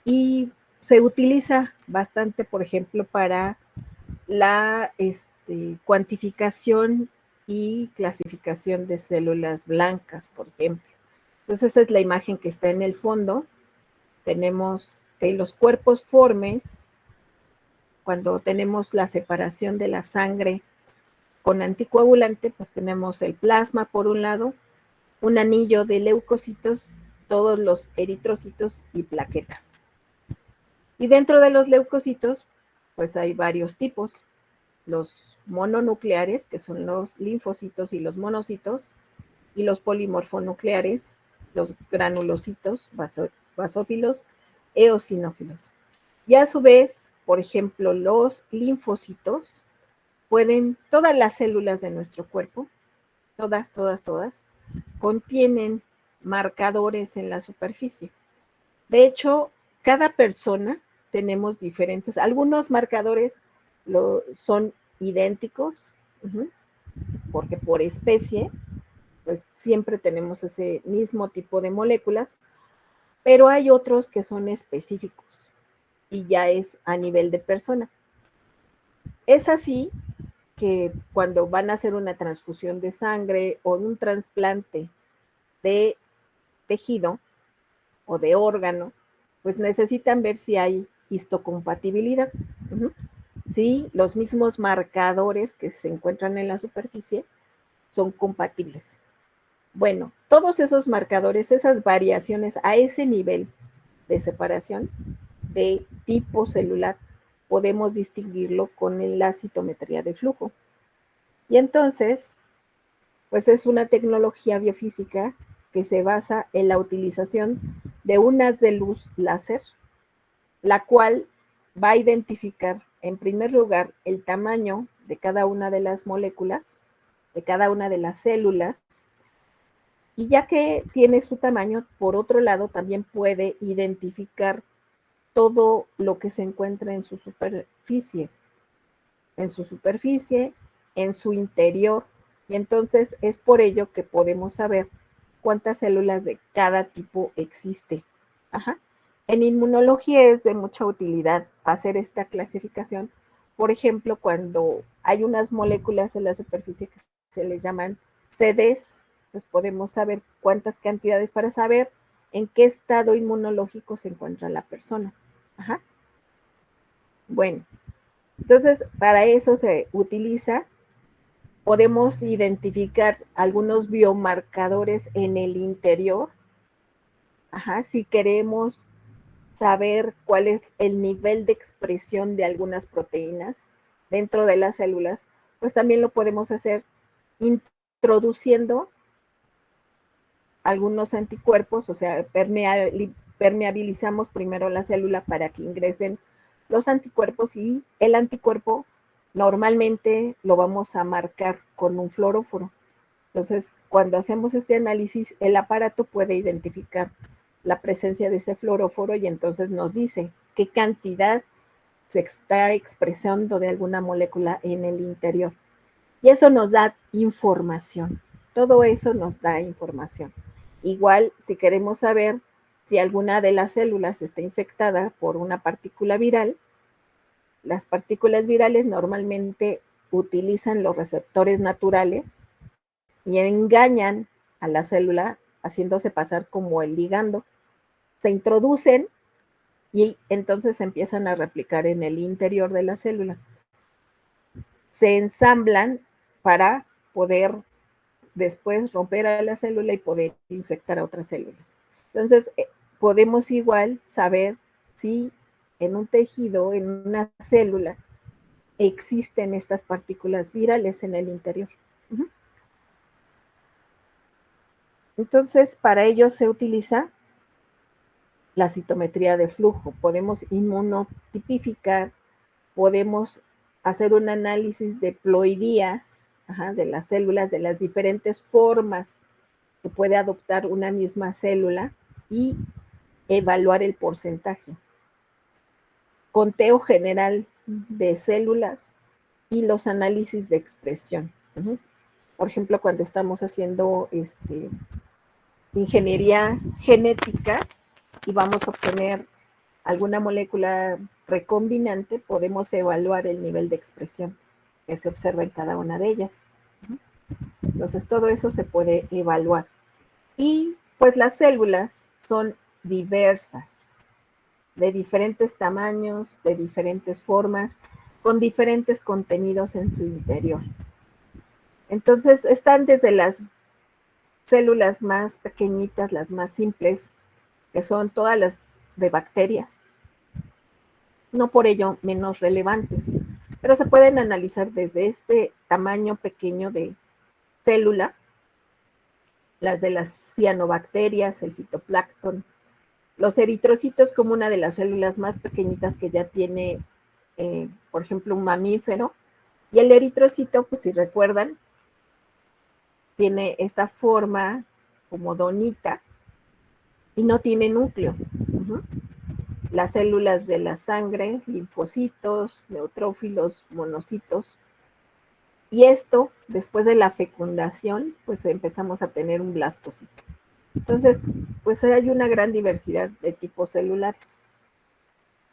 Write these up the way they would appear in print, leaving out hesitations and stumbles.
y se utiliza bastante, por ejemplo, para la cuantificación y clasificación de células blancas, por ejemplo. Entonces, esa es la imagen que está en el fondo. Tenemos los cuerpos formes, cuando tenemos la separación de la sangre con anticoagulante, pues tenemos el plasma por un lado, un anillo de leucocitos, todos los eritrocitos y plaquetas. Y dentro de los leucocitos, pues hay varios tipos. Los mononucleares, que son los linfocitos y los monocitos, y los polimorfonucleares, los granulocitos, basófilos, eosinófilos. Y a su vez, por ejemplo, los linfocitos todas las células de nuestro cuerpo, todas, contienen marcadores en la superficie. De hecho, cada persona tenemos diferentes, algunos marcadores son idénticos, porque por especie, pues siempre tenemos ese mismo tipo de moléculas, pero hay otros que son específicos y ya es a nivel de persona. Es así que cuando van a hacer una transfusión de sangre o un trasplante de tejido o de órgano, pues necesitan ver si hay histocompatibilidad. Si los mismos marcadores que se encuentran en la superficie son compatibles. Bueno, todos esos marcadores, esas variaciones a ese nivel de separación de tipo celular, podemos distinguirlo con la citometría de flujo. Y entonces, pues es una tecnología biofísica que se basa en la utilización de un haz de luz láser, la cual va a identificar, en primer lugar, el tamaño de cada una de las moléculas, de cada una de las células, y ya que tiene su tamaño, por otro lado, también puede identificar todo lo que se encuentra en su superficie, en su interior, y entonces es por ello que podemos saber cuántas células de cada tipo existe. Ajá. En inmunología es de mucha utilidad hacer esta clasificación, por ejemplo, cuando hay unas moléculas en la superficie que se les llaman CDs, pues podemos saber cuántas cantidades para saber en qué estado inmunológico se encuentra la persona. Ajá. Bueno, entonces para eso se utiliza, podemos identificar algunos biomarcadores en el interior. Ajá, si queremos saber cuál es el nivel de expresión de algunas proteínas dentro de las células, pues también lo podemos hacer introduciendo algunos anticuerpos, o sea, permeabilizamos primero la célula para que ingresen los anticuerpos, y el anticuerpo normalmente lo vamos a marcar con un fluoróforo. Entonces, cuando hacemos este análisis, el aparato puede identificar la presencia de ese fluoróforo y entonces nos dice qué cantidad se está expresando de alguna molécula en el interior. Y eso nos da información. Todo eso nos da información. Igual, si queremos saber si alguna de las células está infectada por una partícula viral, las partículas virales normalmente utilizan los receptores naturales y engañan a la célula haciéndose pasar como el ligando. Se introducen y entonces empiezan a replicar en el interior de la célula. Se ensamblan para poder después romper a la célula y poder infectar a otras células. Entonces, podemos igual saber si en un tejido, en una célula, existen estas partículas virales en el interior. Entonces, para ello se utiliza la citometría de flujo. Podemos inmunotipificar, podemos hacer un análisis de ploidías, de las células, de las diferentes formas que puede adoptar una misma célula y evaluar el porcentaje. Conteo general de células y los análisis de expresión. Por ejemplo, cuando estamos haciendo ingeniería genética y vamos a obtener alguna molécula recombinante, podemos evaluar el nivel de expresión que se observa en cada una de ellas. Entonces, todo eso se puede evaluar. Y pues las células son diversas, de diferentes tamaños, de diferentes formas, con diferentes contenidos en su interior. Entonces, están desde las células más pequeñitas, las más simples, que son todas las de bacterias, no por ello menos relevantes, pero se pueden analizar desde este tamaño pequeño de célula, las de las cianobacterias, el fitoplancton, los eritrocitos como una de las células más pequeñitas que ya tiene, por ejemplo, un mamífero, y el eritrocito, pues si recuerdan, tiene esta forma como donita y no tiene núcleo. Las células de la sangre, linfocitos, neutrófilos, monocitos. Y esto, después de la fecundación, pues empezamos a tener un blastocito. Entonces, pues hay una gran diversidad de tipos celulares.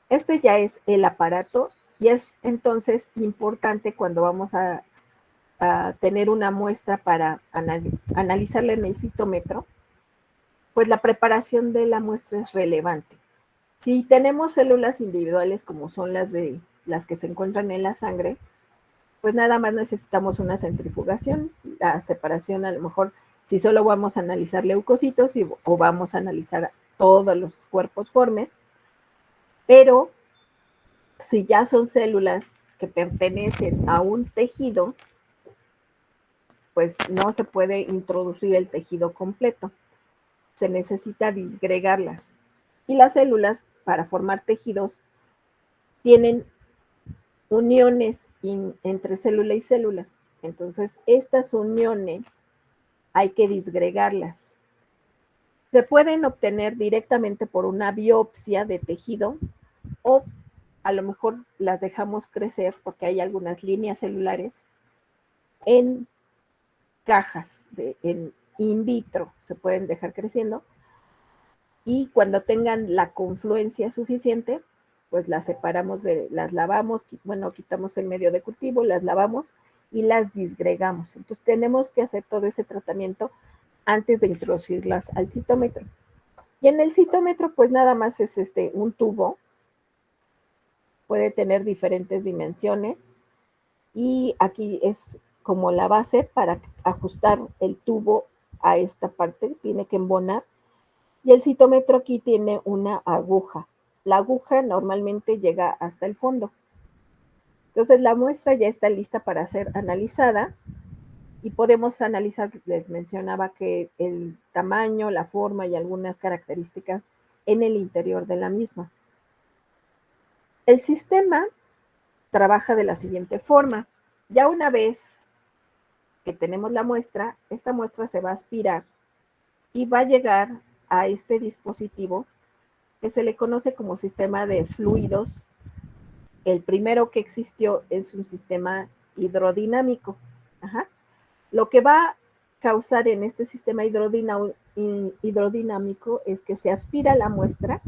Este ya es el aparato y es entonces importante cuando vamos a tener una muestra para analizarla en el citómetro, pues la preparación de la muestra es relevante. Si tenemos células individuales como son las que se encuentran en la sangre, pues nada más necesitamos una centrifugación, la separación a lo mejor si solo vamos a analizar leucocitos o vamos a analizar todos los cuerpos formes, pero si ya son células que pertenecen a un tejido, pues no se puede introducir el tejido completo, se necesita disgregarlas. Y las células, para formar tejidos, tienen uniones entre célula y célula. Entonces, estas uniones hay que disgregarlas. Se pueden obtener directamente por una biopsia de tejido o a lo mejor las dejamos crecer porque hay algunas líneas celulares en cajas, en in vitro, se pueden dejar creciendo y cuando tengan la confluencia suficiente, pues las separamos, las lavamos, bueno, quitamos el medio de cultivo, las lavamos y las disgregamos. Entonces tenemos que hacer todo ese tratamiento antes de introducirlas al citómetro. Y en el citómetro, pues nada más es un tubo, puede tener diferentes dimensiones y aquí es como la base para ajustar el tubo a esta parte, tiene que embonar. Y el citómetro aquí tiene una aguja. La aguja normalmente llega hasta el fondo. Entonces la muestra ya está lista para ser analizada y podemos analizar, les mencionaba que el tamaño, la forma y algunas características en el interior de la misma. El sistema trabaja de la siguiente forma. Ya una vez que tenemos la muestra, esta muestra se va a aspirar y va a llegar a este dispositivo que se le conoce como sistema de fluidos. El primero que existió es un sistema hidrodinámico. Ajá. Lo que va a causar en este sistema hidrodinámico es que se aspira la muestra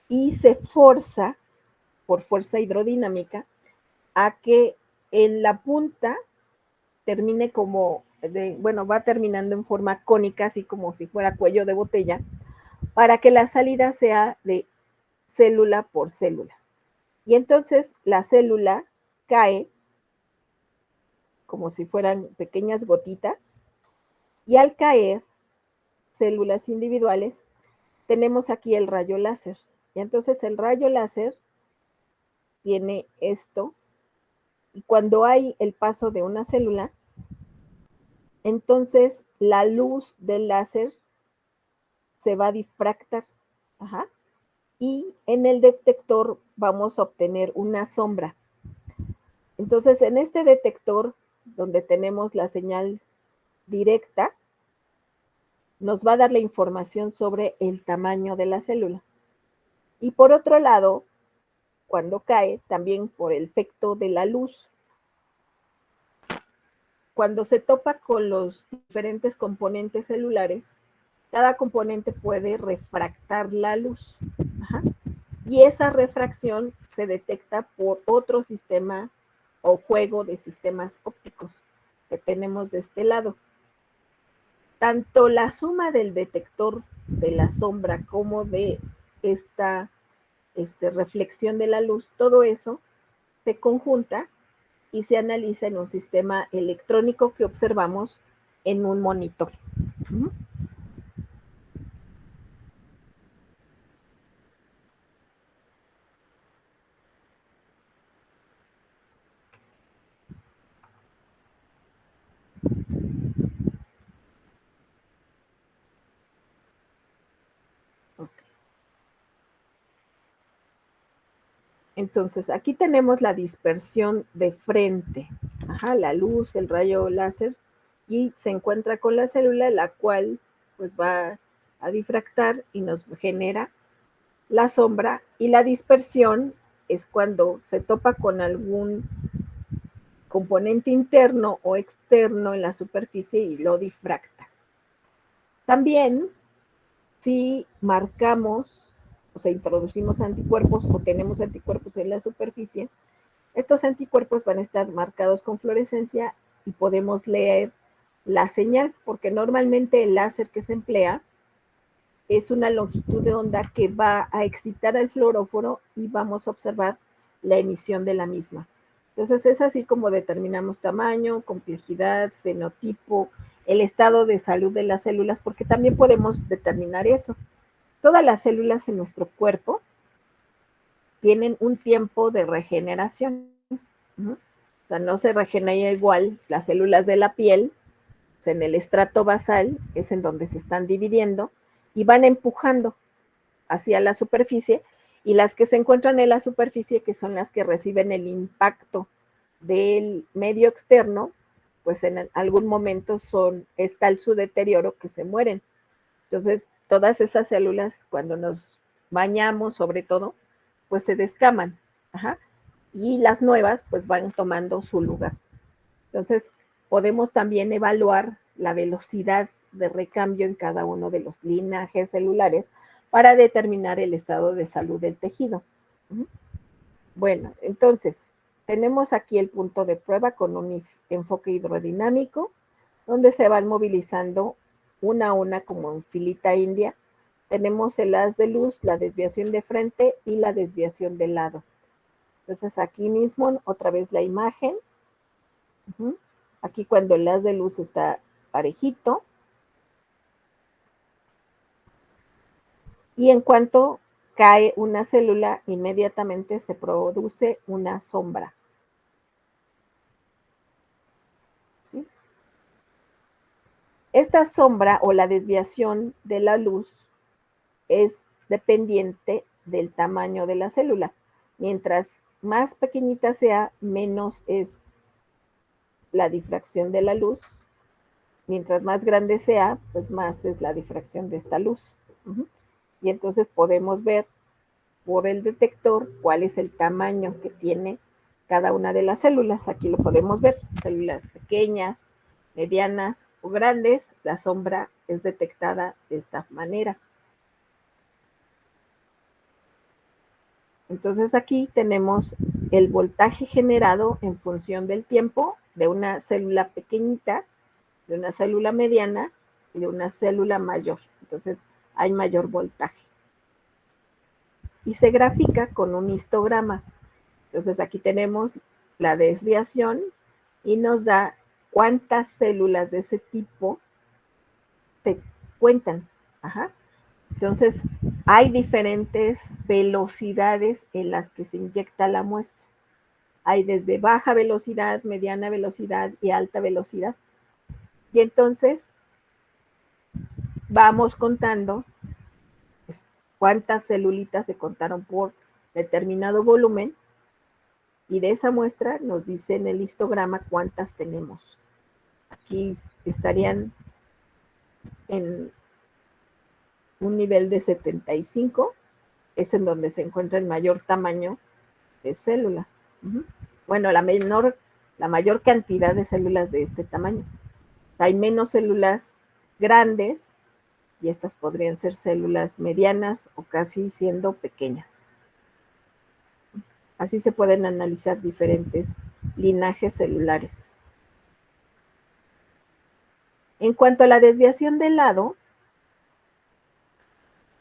y se forza, por fuerza hidrodinámica, a que en la punta termine va terminando en forma cónica, así como si fuera cuello de botella, para que la salida sea de célula por célula. Y entonces la célula cae como si fueran pequeñas gotitas y al caer células individuales, tenemos aquí el rayo láser. Y entonces el rayo láser tiene esto y cuando hay el paso de una célula, entonces la luz del láser se va a difractar. Ajá. Y en el detector vamos a obtener una sombra. Entonces, en este detector, donde tenemos la señal directa, nos va a dar la información sobre el tamaño de la célula. Y por otro lado, cuando cae, también por el efecto de la luz, cuando se topa con los diferentes componentes celulares, cada componente puede refractar la luz. Ajá. y esa refracción se detecta por otro sistema o juego de sistemas ópticos que tenemos de este lado. Tanto la suma del detector de la sombra como de esta reflexión de la luz, todo eso se conjunta y se analiza en un sistema electrónico que observamos en un monitor. Uh-huh. Okay. Entonces, aquí tenemos la dispersión de frente. Ajá, la luz, el rayo láser, y se encuentra con la célula, la cual pues va a difractar y nos genera la sombra, y la dispersión es cuando se topa con algún componente interno o externo en la superficie y lo difracta. También, si marcamos, o sea, introducimos anticuerpos o tenemos anticuerpos en la superficie, estos anticuerpos van a estar marcados con fluorescencia y podemos leer la señal, porque normalmente el láser que se emplea es una longitud de onda que va a excitar al fluoróforo y vamos a observar la emisión de la misma. Entonces es así como determinamos tamaño, complejidad, fenotipo, el estado de salud de las células, porque también podemos determinar eso. Todas las células en nuestro cuerpo tienen un tiempo de regeneración. O sea, no se regenera igual las células de la piel, o sea, en el estrato basal es en donde se están dividiendo y van empujando hacia la superficie, y las que se encuentran en la superficie, que son las que reciben el impacto del medio externo, pues en algún momento es tal su deterioro que se mueren. Entonces, todas esas células, cuando nos bañamos, sobre todo, pues se descaman. Ajá. Y las nuevas, pues van tomando su lugar. Entonces, podemos también evaluar la velocidad de recambio en cada uno de los linajes celulares para determinar el estado de salud del tejido. Bueno, entonces, tenemos aquí el punto de prueba con un enfoque hidrodinámico, donde se van movilizando una a una como en filita india. Tenemos el haz de luz, la desviación de frente y la desviación de lado. Entonces, aquí mismo, otra vez la imagen. Aquí cuando el haz de luz está parejito. Y en cuanto cae una célula, inmediatamente se produce una sombra. ¿Sí? Esta sombra o la desviación de la luz es dependiente del tamaño de la célula. Mientras más pequeñita sea, menos es la difracción de la luz. Mientras más grande sea, pues más es la difracción de esta luz. Y entonces podemos ver por el detector cuál es el tamaño que tiene cada una de las células. Aquí lo podemos ver, células pequeñas, medianas o grandes. La sombra es detectada de esta manera. Entonces aquí tenemos el voltaje generado en función del tiempo de una célula pequeñita, de una célula mediana y de una célula mayor. Entonces hay mayor voltaje. Y se grafica con un histograma. Entonces aquí tenemos la desviación y nos da cuántas células de ese tipo se cuentan. Ajá. Entonces hay diferentes velocidades en las que se inyecta la muestra. Hay desde baja velocidad, mediana velocidad y alta velocidad. Y entonces vamos contando cuántas celulitas se contaron por determinado volumen, y de esa muestra nos dice en el histograma cuántas tenemos. Aquí estarían en un nivel de 75, es en donde se encuentra el mayor tamaño de célula. Bueno, la mayor cantidad de células de este tamaño. Hay menos células grandes y estas podrían ser células medianas o casi siendo pequeñas. Así se pueden analizar diferentes linajes celulares. En cuanto a la desviación de lado,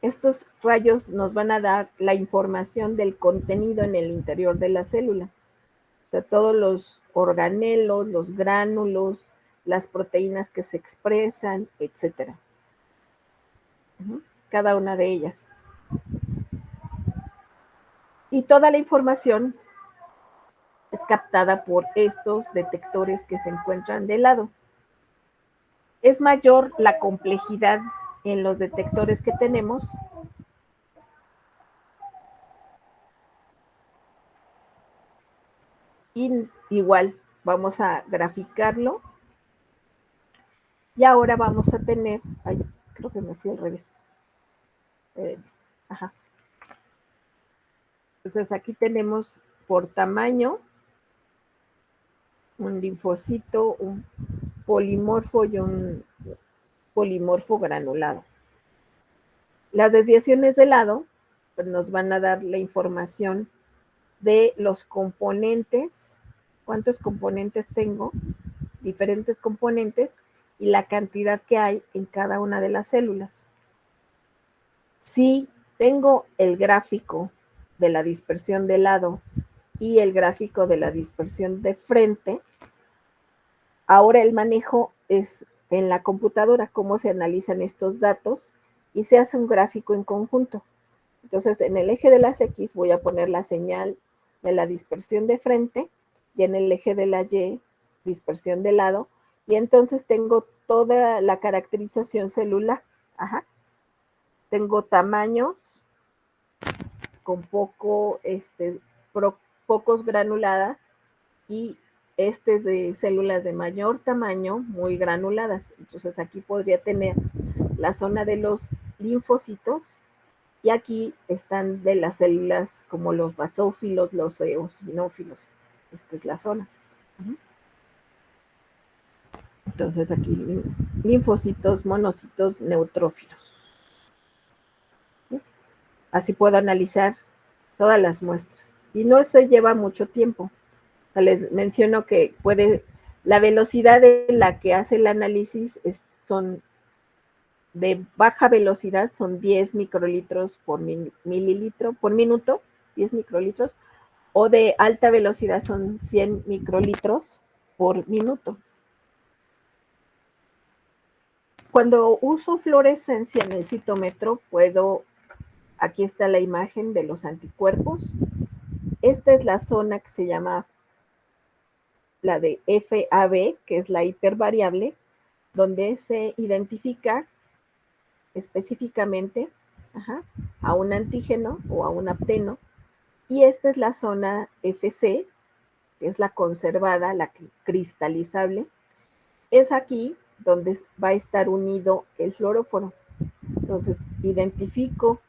estos rayos nos van a dar la información del contenido en el interior de la célula. O sea, todos los organelos, los gránulos, las proteínas que se expresan, etcétera. Cada una de ellas. Y toda la información es captada por estos detectores que se encuentran de lado. Es mayor la complejidad en los detectores que tenemos. Y igual vamos a graficarlo. Y ahora vamos a tener, ay, creo que me fui al revés. Ajá. Entonces aquí tenemos por tamaño un linfocito, un polimorfo y un polimorfo granulado. Las desviaciones de lado pues nos van a dar la información de los componentes, cuántos componentes tengo, diferentes componentes y la cantidad que hay en cada una de las células. Si tengo el gráfico de la dispersión de lado y el gráfico de la dispersión de frente, ahora el manejo es en la computadora, cómo se analizan estos datos y se hace un gráfico en conjunto. Entonces, en el eje de las X voy a poner la señal de la dispersión de frente y en el eje de la Y, dispersión de lado, y entonces tengo toda la caracterización celular. Ajá. Tengo tamaños con pocos granuladas y es de células de mayor tamaño, muy granuladas. Entonces aquí podría tener la zona de los linfocitos y aquí están de las células como los basófilos, los eosinófilos. Esta es la zona. Entonces aquí linfocitos, monocitos, neutrófilos. Así puedo analizar todas las muestras. Y no se lleva mucho tiempo. Les menciono que la velocidad de la que hace el análisis son de baja velocidad, son 10 microlitros por mililitro, por minuto, 10 microlitros, o de alta velocidad son 100 microlitros por minuto. Cuando uso fluorescencia en el citómetro, aquí está la imagen de los anticuerpos. Esta es la zona que se llama la de FAB, que es la hipervariable, donde se identifica específicamente a un antígeno o a un apteno, y esta es la zona FC, que es la conservada, la cristalizable. Es aquí donde va a estar unido el fluoróforo. Entonces, identifico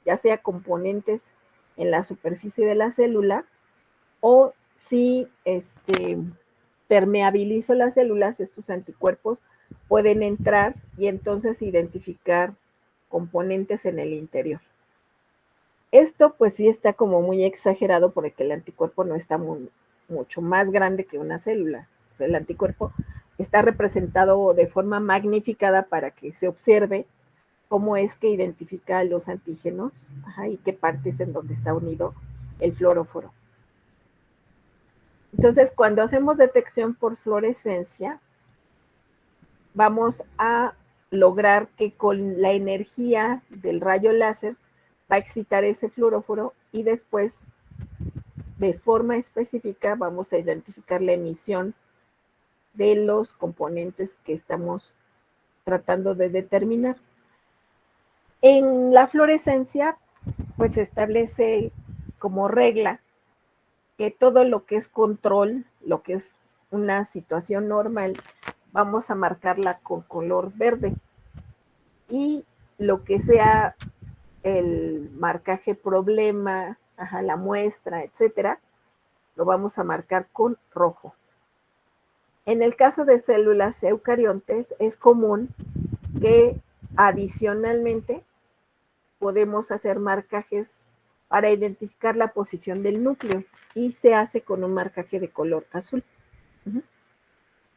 ya sea componentes en la superficie de la célula o si permeabilizo las células, estos anticuerpos pueden entrar y entonces identificar componentes en el interior. Esto pues sí está como muy exagerado porque el anticuerpo no está mucho más grande que una célula. O sea, el anticuerpo está representado de forma magnificada para que se observe cómo es que identifica los antígenos y qué partes en donde está unido el fluoróforo. Entonces, cuando hacemos detección por fluorescencia, vamos a lograr que con la energía del rayo láser va a excitar ese fluoróforo y después, de forma específica, vamos a identificar la emisión de los componentes que estamos tratando de determinar. En la fluorescencia, pues se establece como regla que todo lo que es control, lo que es una situación normal, vamos a marcarla con color verde. Y lo que sea el marcaje problema, la muestra, etcétera, lo vamos a marcar con rojo. En el caso de células eucariontes, es común que adicionalmente podemos hacer marcajes para identificar la posición del núcleo y se hace con un marcaje de color azul.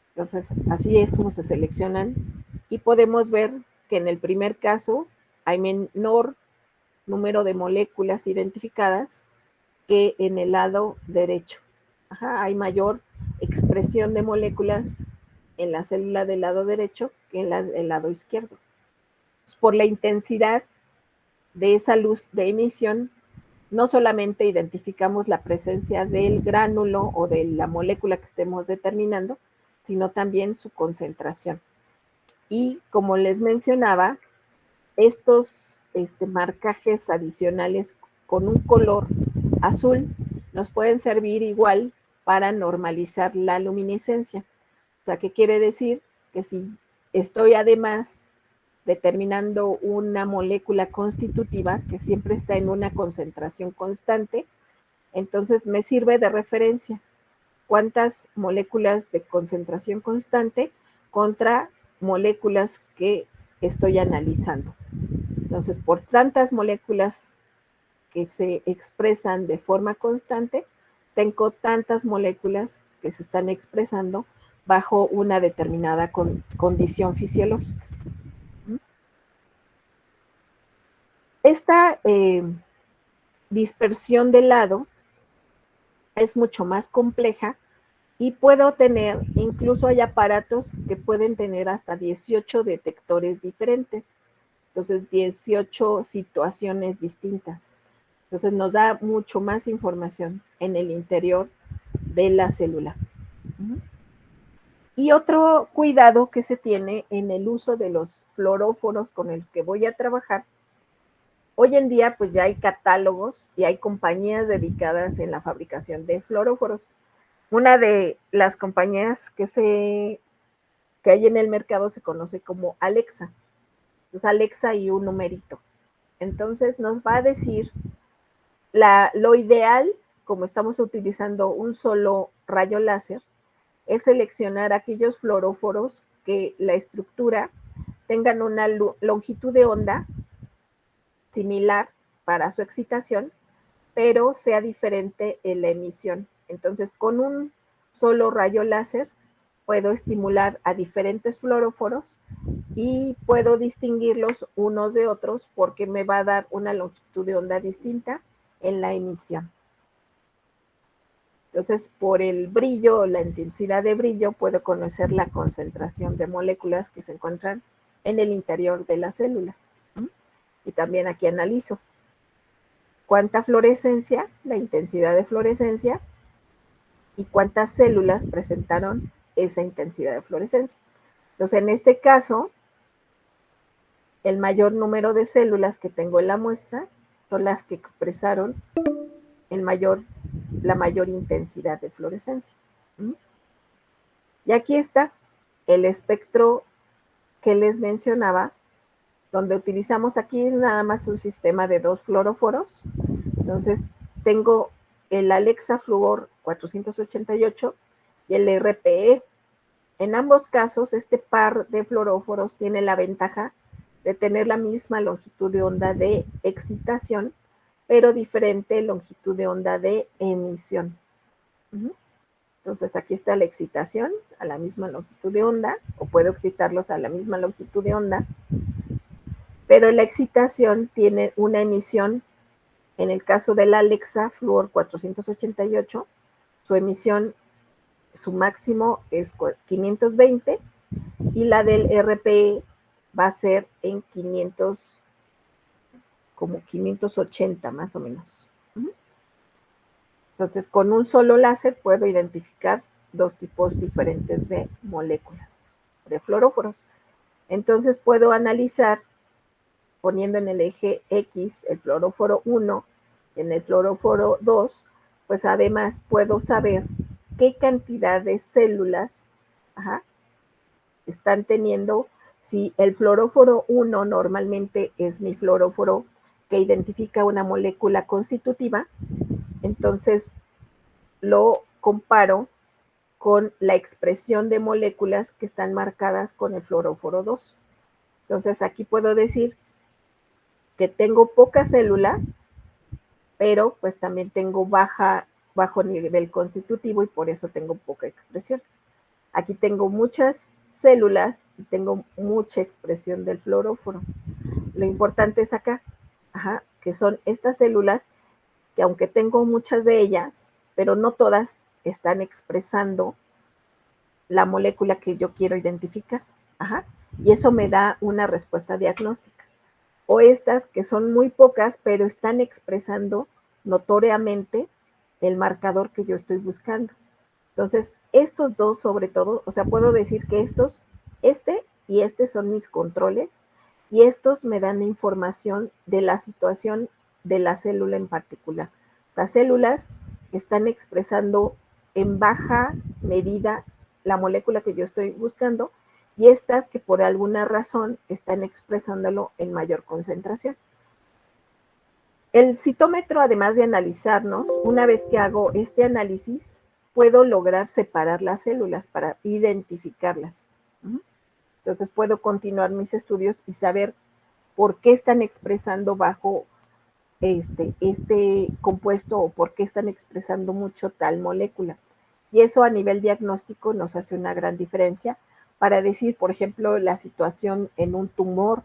Entonces, así es como se seleccionan y podemos ver que en el primer caso hay menor número de moléculas identificadas que en el lado derecho. Hay mayor expresión de moléculas en la célula del lado derecho que en la del lado izquierdo. Por la intensidad de esa luz de emisión, no solamente identificamos la presencia del gránulo o de la molécula que estemos determinando, sino también su concentración. Y como les mencionaba, estos marcajes adicionales con un color azul nos pueden servir igual para normalizar la luminiscencia. O sea, ¿qué quiere decir? Que si estoy además determinando una molécula constitutiva que siempre está en una concentración constante, entonces me sirve de referencia cuántas moléculas de concentración constante contra moléculas que estoy analizando. Entonces, por tantas moléculas que se expresan de forma constante, tengo tantas moléculas que se están expresando bajo una determinada condición fisiológica. Esta dispersión de lado es mucho más compleja y puedo tener, incluso hay aparatos que pueden tener hasta 18 detectores diferentes. Entonces, 18 situaciones distintas. Entonces, nos da mucho más información en el interior de la célula. Y otro cuidado que se tiene en el uso de los fluoróforos con el que voy a trabajar, hoy en día pues ya hay catálogos y hay compañías dedicadas en la fabricación de fluoróforos. Una de las compañías que hay en el mercado se conoce como Alexa. Pues Alexa y un numerito. Entonces nos va a decir lo ideal, como estamos utilizando un solo rayo láser, es seleccionar aquellos fluoróforos que la estructura tengan una longitud de onda similar para su excitación, pero sea diferente en la emisión. Entonces, con un solo rayo láser puedo estimular a diferentes fluoróforos y puedo distinguirlos unos de otros porque me va a dar una longitud de onda distinta en la emisión. Entonces, por el brillo o la intensidad de brillo, puedo conocer la concentración de moléculas que se encuentran en el interior de la célula. Y también aquí analizo cuánta fluorescencia, la intensidad de fluorescencia, y cuántas células presentaron esa intensidad de fluorescencia. Entonces, en este caso, el mayor número de células que tengo en la muestra son las que expresaron la mayor intensidad de fluorescencia. Y aquí está el espectro que les mencionaba, donde utilizamos aquí nada más un sistema de 2 fluoróforos. Entonces, tengo el Alexa Fluor 488 y el RPE. En ambos casos, este par de fluoróforos tiene la ventaja de tener la misma longitud de onda de excitación, pero diferente longitud de onda de emisión. Entonces, aquí está la excitación a la misma longitud de onda, o puedo excitarlos a la misma longitud de onda, pero la excitación tiene una emisión. En el caso del Alexa Fluor 488, su emisión, su máximo es 520 y la del RPE va a ser en 500, como 580 más o menos. Entonces, con un solo láser puedo identificar 2 tipos diferentes de moléculas, de fluoróforos. Entonces, puedo analizar poniendo en el eje X el fluoróforo 1 y en el fluoróforo 2, pues además puedo saber qué cantidad de células están teniendo. Si el fluoróforo 1 normalmente es mi fluoróforo que identifica una molécula constitutiva, entonces lo comparo con la expresión de moléculas que están marcadas con el fluoróforo 2. Entonces aquí puedo decir que tengo pocas células pero pues también tengo bajo nivel constitutivo y por eso tengo poca expresión. Aquí tengo muchas células y tengo mucha expresión del fluoróforo. Lo importante es acá, que son estas células que aunque tengo muchas de ellas, pero no todas están expresando la molécula que yo quiero identificar. Y eso me da una respuesta diagnóstica. O estas que son muy pocas, pero están expresando notoriamente el marcador que yo estoy buscando. Entonces, estos dos sobre todo, o sea, puedo decir que este y este son mis controles y estos me dan información de la situación de la célula en particular. Las células están expresando en baja medida la molécula que yo estoy buscando y estas que por alguna razón están expresándolo en mayor concentración. El citómetro, además de analizarnos, una vez que hago este análisis, puedo lograr separar las células para identificarlas. Entonces puedo continuar mis estudios y saber por qué están expresando bajo este compuesto o por qué están expresando mucho tal molécula. Y eso a nivel diagnóstico nos hace una gran diferencia para decir, por ejemplo, la situación en un tumor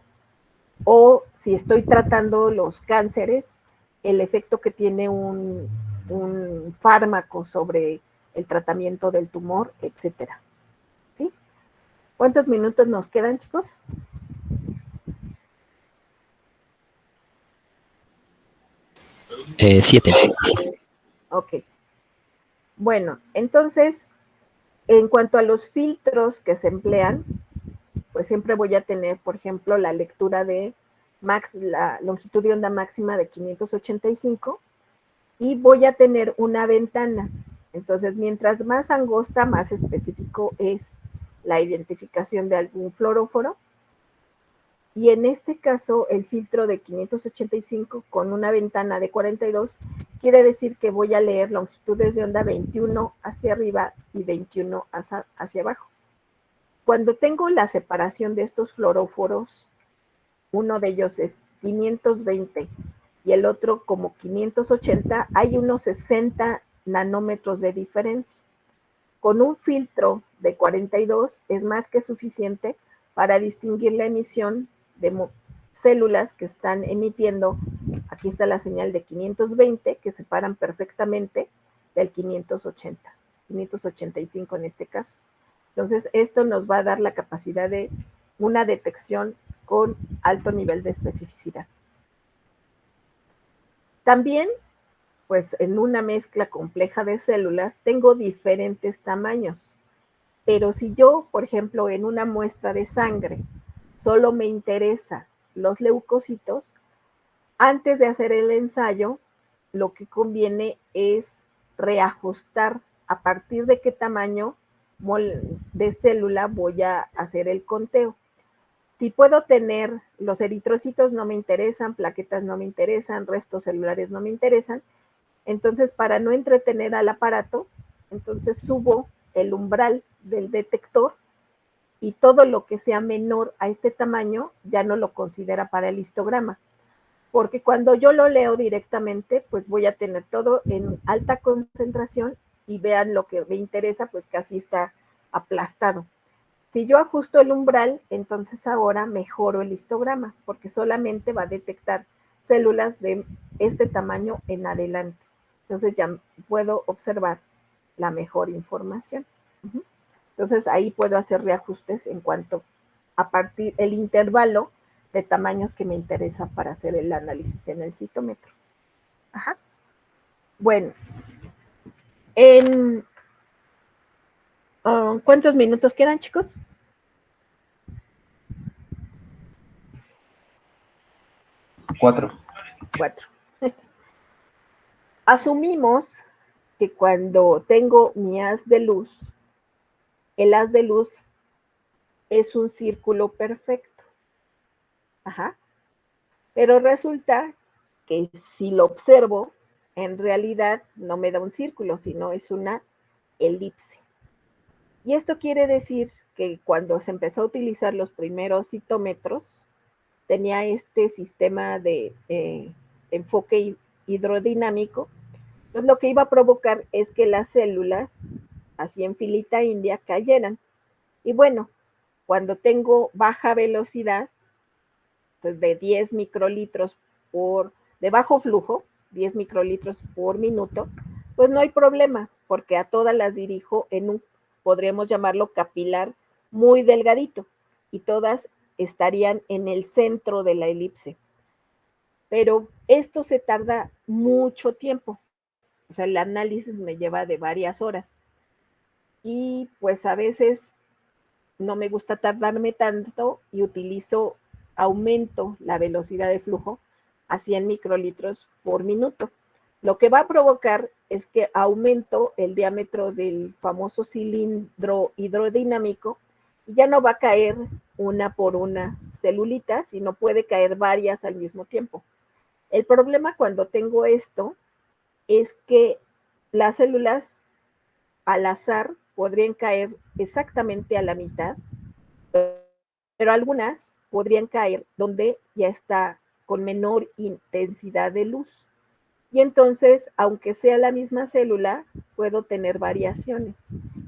o si estoy tratando los cánceres, el efecto que tiene un fármaco sobre el tratamiento del tumor, etcétera. ¿Sí? ¿Cuántos minutos nos quedan, chicos? 7. Ok. Bueno, entonces, en cuanto a los filtros que se emplean, pues siempre voy a tener, por ejemplo, la lectura de la longitud de onda máxima de 585 y voy a tener una ventana. Entonces, mientras más angosta, más específico es la identificación de algún fluoróforo. Y en este caso, el filtro de 585 con una ventana de 42 quiere decir que voy a leer longitudes de onda 21 hacia arriba y 21 hacia abajo. Cuando tengo la separación de estos fluoróforos, uno de ellos es 520 y el otro como 580, hay unos 60 nanómetros de diferencia. Con un filtro de 42 es más que suficiente para distinguir la emisión de células que están emitiendo. Aquí está la señal de 520 que separan perfectamente del 585 en este caso. Entonces, esto nos va a dar la capacidad de una detección con alto nivel de especificidad. También, pues en una mezcla compleja de células, tengo diferentes tamaños. Pero si yo, por ejemplo, en una muestra de sangre, solo me interesa los leucocitos, antes de hacer el ensayo, lo que conviene es reajustar a partir de qué tamaño de célula voy a hacer el conteo. Si puedo tener los eritrocitos no me interesan, plaquetas no me interesan, restos celulares no me interesan, entonces para no entretener al aparato, entonces subo el umbral del detector y todo lo que sea menor a este tamaño ya no lo considera para el histograma. Porque cuando yo lo leo directamente, pues voy a tener todo en alta concentración y vean lo que me interesa, pues casi está aplastado. Si yo ajusto el umbral, entonces ahora mejoro el histograma, porque solamente va a detectar células de este tamaño en adelante. Entonces ya puedo observar la mejor información. Entonces ahí puedo hacer reajustes en cuanto a partir el intervalo de tamaños que me interesa para hacer el análisis en el citómetro. Bueno, ¿cuántos minutos quedan, chicos? 4. Asumimos que cuando tengo mi haz de luz, el haz de luz es un círculo perfecto. Pero resulta que si lo observo, en realidad no me da un círculo, sino es una elipse. Y esto quiere decir que cuando se empezó a utilizar los primeros citómetros, tenía este sistema de enfoque hidrodinámico, entonces lo que iba a provocar es que las células, así en filita india, cayeran. Y bueno, cuando tengo baja velocidad, pues de 10 microlitros de bajo flujo, 10 microlitros por minuto, pues no hay problema, porque a todas las dirijo en un, podríamos llamarlo capilar, muy delgadito, y todas estarían en el centro de la elipse. Pero esto se tarda mucho tiempo, o sea, el análisis me lleva de varias horas. Y pues a veces no me gusta tardarme tanto y aumento la velocidad de flujo a 100 microlitros por minuto. Lo que va a provocar es que aumento el diámetro del famoso cilindro hidrodinámico y ya no va a caer una por una celulita, sino puede caer varias al mismo tiempo. El problema cuando tengo esto es que las células al azar podrían caer exactamente a la mitad, pero algunas podrían caer donde ya está con menor intensidad de luz. Y entonces, aunque sea la misma célula, puedo tener variaciones.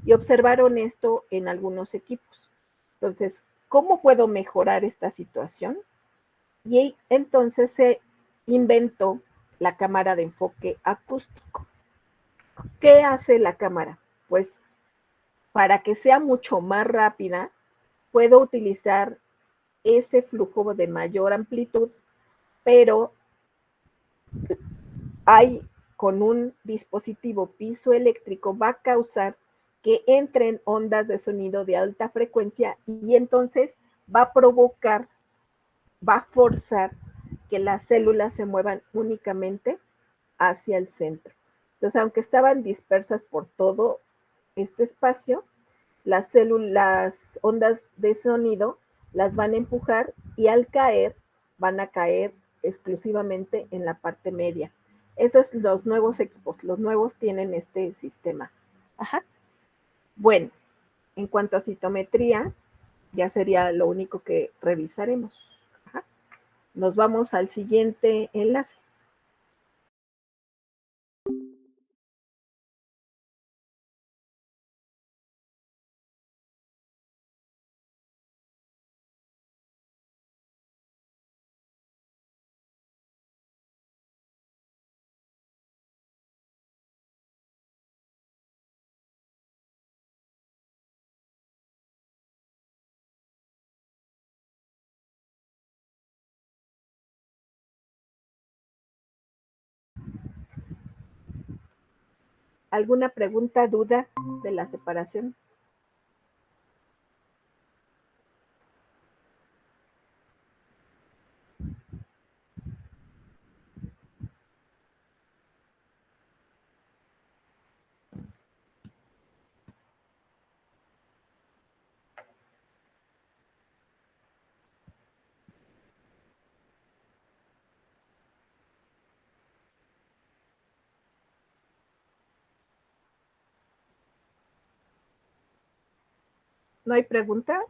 Y observaron esto en algunos equipos. Entonces, ¿cómo puedo mejorar esta situación? Y entonces se inventó la cámara de enfoque acústico. ¿Qué hace la cámara? Pues para que sea mucho más rápida, puedo utilizar ese flujo de mayor amplitud, pero hay con un dispositivo piezoeléctrico va a causar que entren ondas de sonido de alta frecuencia y entonces va a provocar, va a forzar que las células se muevan únicamente hacia el centro. Entonces, aunque estaban dispersas por todo este espacio, las ondas de sonido las van a empujar y al caer van a caer exclusivamente en la parte media. Esos son los nuevos equipos, los nuevos tienen este sistema. Ajá. Bueno, en cuanto a citometría, ya sería lo único que revisaremos. Ajá. Nos vamos al siguiente enlace. ¿Alguna pregunta, duda de la separación? ¿No hay preguntas?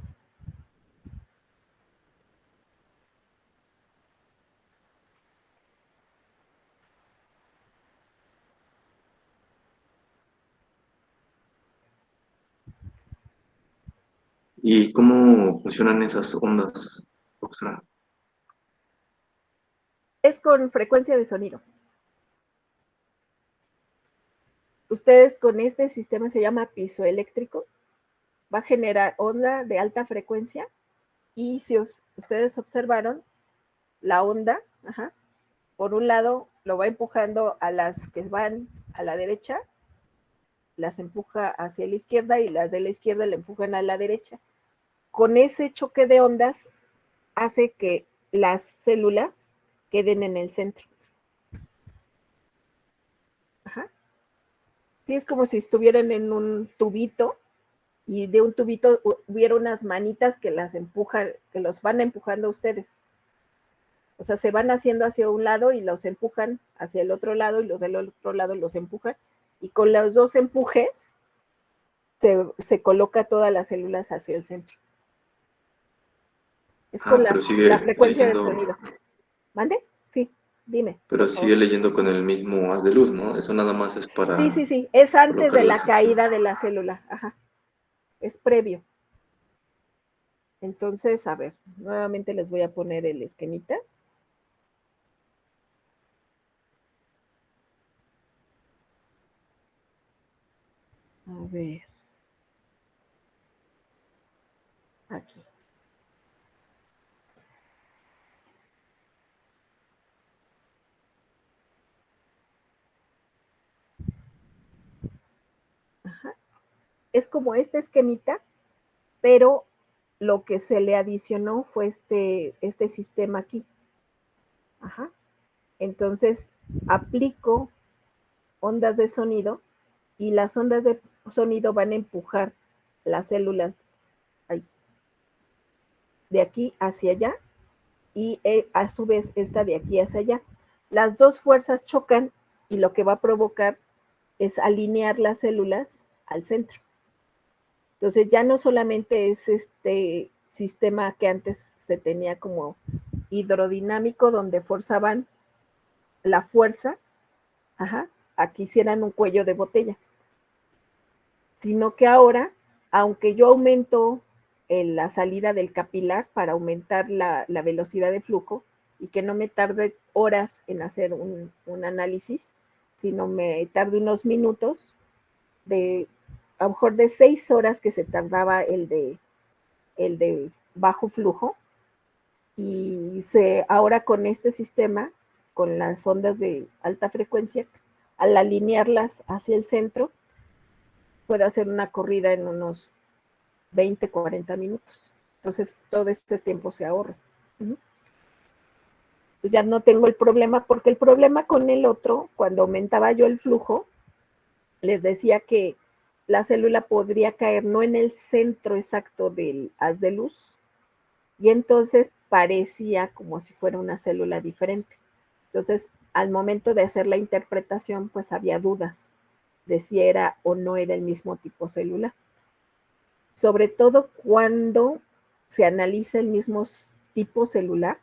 ¿Y cómo funcionan esas ondas, profesora? Es con frecuencia de sonido. Ustedes con este sistema se llama piezoeléctrico, va a generar onda de alta frecuencia y si ustedes observaron la onda, ajá, por un lado lo va empujando a las que van a la derecha, las empuja hacia la izquierda y las de la izquierda le empujan a la derecha. Con ese choque de ondas hace que las células queden en el centro. Ajá. Sí, es como si estuvieran en un tubito y de un tubito hubiera unas manitas que las empujan, que los van empujando a ustedes. O sea, se van haciendo hacia un lado y los empujan hacia el otro lado y los del otro lado los empujan. Y con los dos empujes se coloca todas las células hacia el centro. Es con Pero la sigue frecuencia del eligiendo, sonido. ¿Mande? Sí. Dime. Pero sigue leyendo con el mismo haz de luz, ¿no? Eso nada más es para Sí, es antes colocar de la sección. caída de la célula, ajá, es previo. Entonces, a ver, nuevamente les voy a poner el esquemita. A ver. Aquí. Ajá. Es como este esquemita, pero lo que se le adicionó fue este sistema aquí. Ajá. Entonces, aplico ondas de sonido y las ondas de sonido van a empujar las células ahí, de aquí hacia allá y a su vez esta de aquí hacia allá. Las dos fuerzas chocan y lo que va a provocar es alinear las células al centro. Entonces ya no solamente es este sistema que antes se tenía como hidrodinámico, donde forzaban la fuerza, ajá, a que hicieran un cuello de botella, sino que ahora, aunque yo aumento la salida del capilar para aumentar la velocidad de flujo y que no me tarde horas en hacer un análisis, sino me tarde unos minutos, a lo mejor de 6 horas que se tardaba el de bajo flujo, y ahora con este sistema, con las ondas de alta frecuencia, al alinearlas hacia el centro, puedo hacer una corrida en unos 20, 40 minutos. Entonces, todo este tiempo se ahorra. Pues ya no tengo el problema, porque el problema con el otro, cuando aumentaba yo el flujo, les decía que la célula podría caer no en el centro exacto del haz de luz, y entonces parecía como si fuera una célula diferente. Entonces, al momento de hacer la interpretación, pues había dudas de si era o no era el mismo tipo celular. Sobre todo cuando se analiza el mismo tipo celular.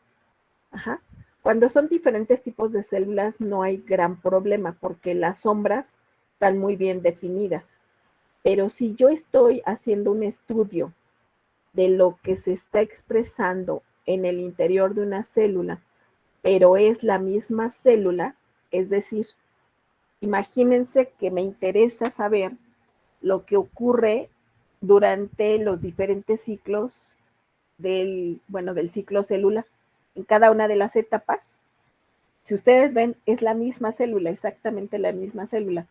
Ajá. Cuando son diferentes tipos de células no hay gran problema porque las sombras están muy bien definidas. Pero si yo estoy haciendo un estudio de lo que se está expresando en el interior de una célula, pero es la misma célula, es decir, imagínense que me interesa saber lo que ocurre durante los diferentes ciclos del ciclo celular. En cada una de las etapas, si ustedes ven, es la misma célula, exactamente la misma célula,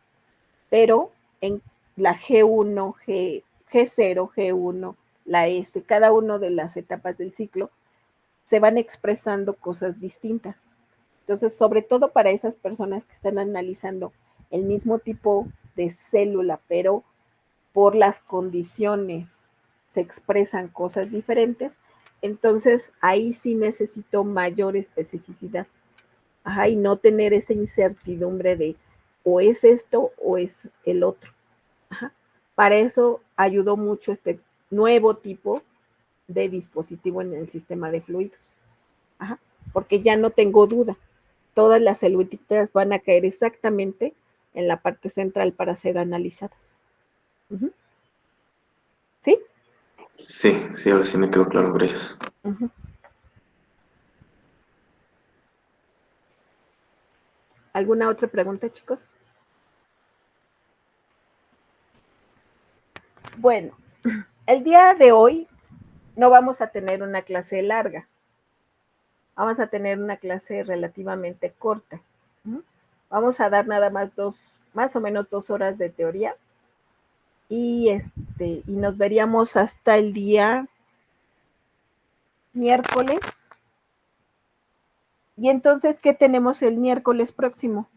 pero en la G1, G0, G1, la S, cada una de las etapas del ciclo, se van expresando cosas distintas. Entonces, sobre todo para esas personas que están analizando el mismo tipo de célula, pero por las condiciones se expresan cosas diferentes, entonces ahí sí necesito mayor especificidad. Ajá, y no tener esa incertidumbre de o es esto o es el otro. Ajá. Para eso ayudó mucho este nuevo tipo de dispositivo en el sistema de fluidos. Ajá. Porque ya no tengo duda. Todas las celulitas van a caer exactamente en la parte central para ser analizadas. Uh-huh. ¿Sí? Sí, ahora sí me quedó claro, gracias. Uh-huh. ¿Alguna otra pregunta, chicos? Bueno, el día de hoy no vamos a tener una clase larga. Vamos a tener una clase relativamente corta. Vamos a dar nada más más o menos 2 horas de teoría. Y nos veríamos hasta el día miércoles. Y entonces, ¿qué tenemos el miércoles próximo?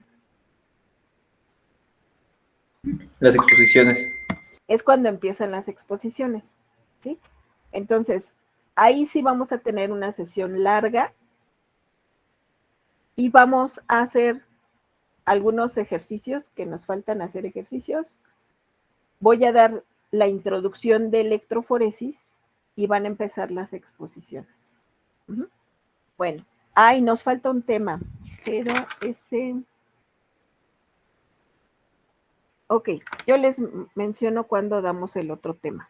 Las exposiciones. Es cuando empiezan las exposiciones, ¿sí? Entonces, ahí sí vamos a tener una sesión larga y vamos a hacer algunos ejercicios que nos faltan hacer ejercicios. Voy a dar la introducción de electroforesis y van a empezar las exposiciones. Bueno, nos falta un tema. Era ese. Ok, yo les menciono cuando damos el otro tema.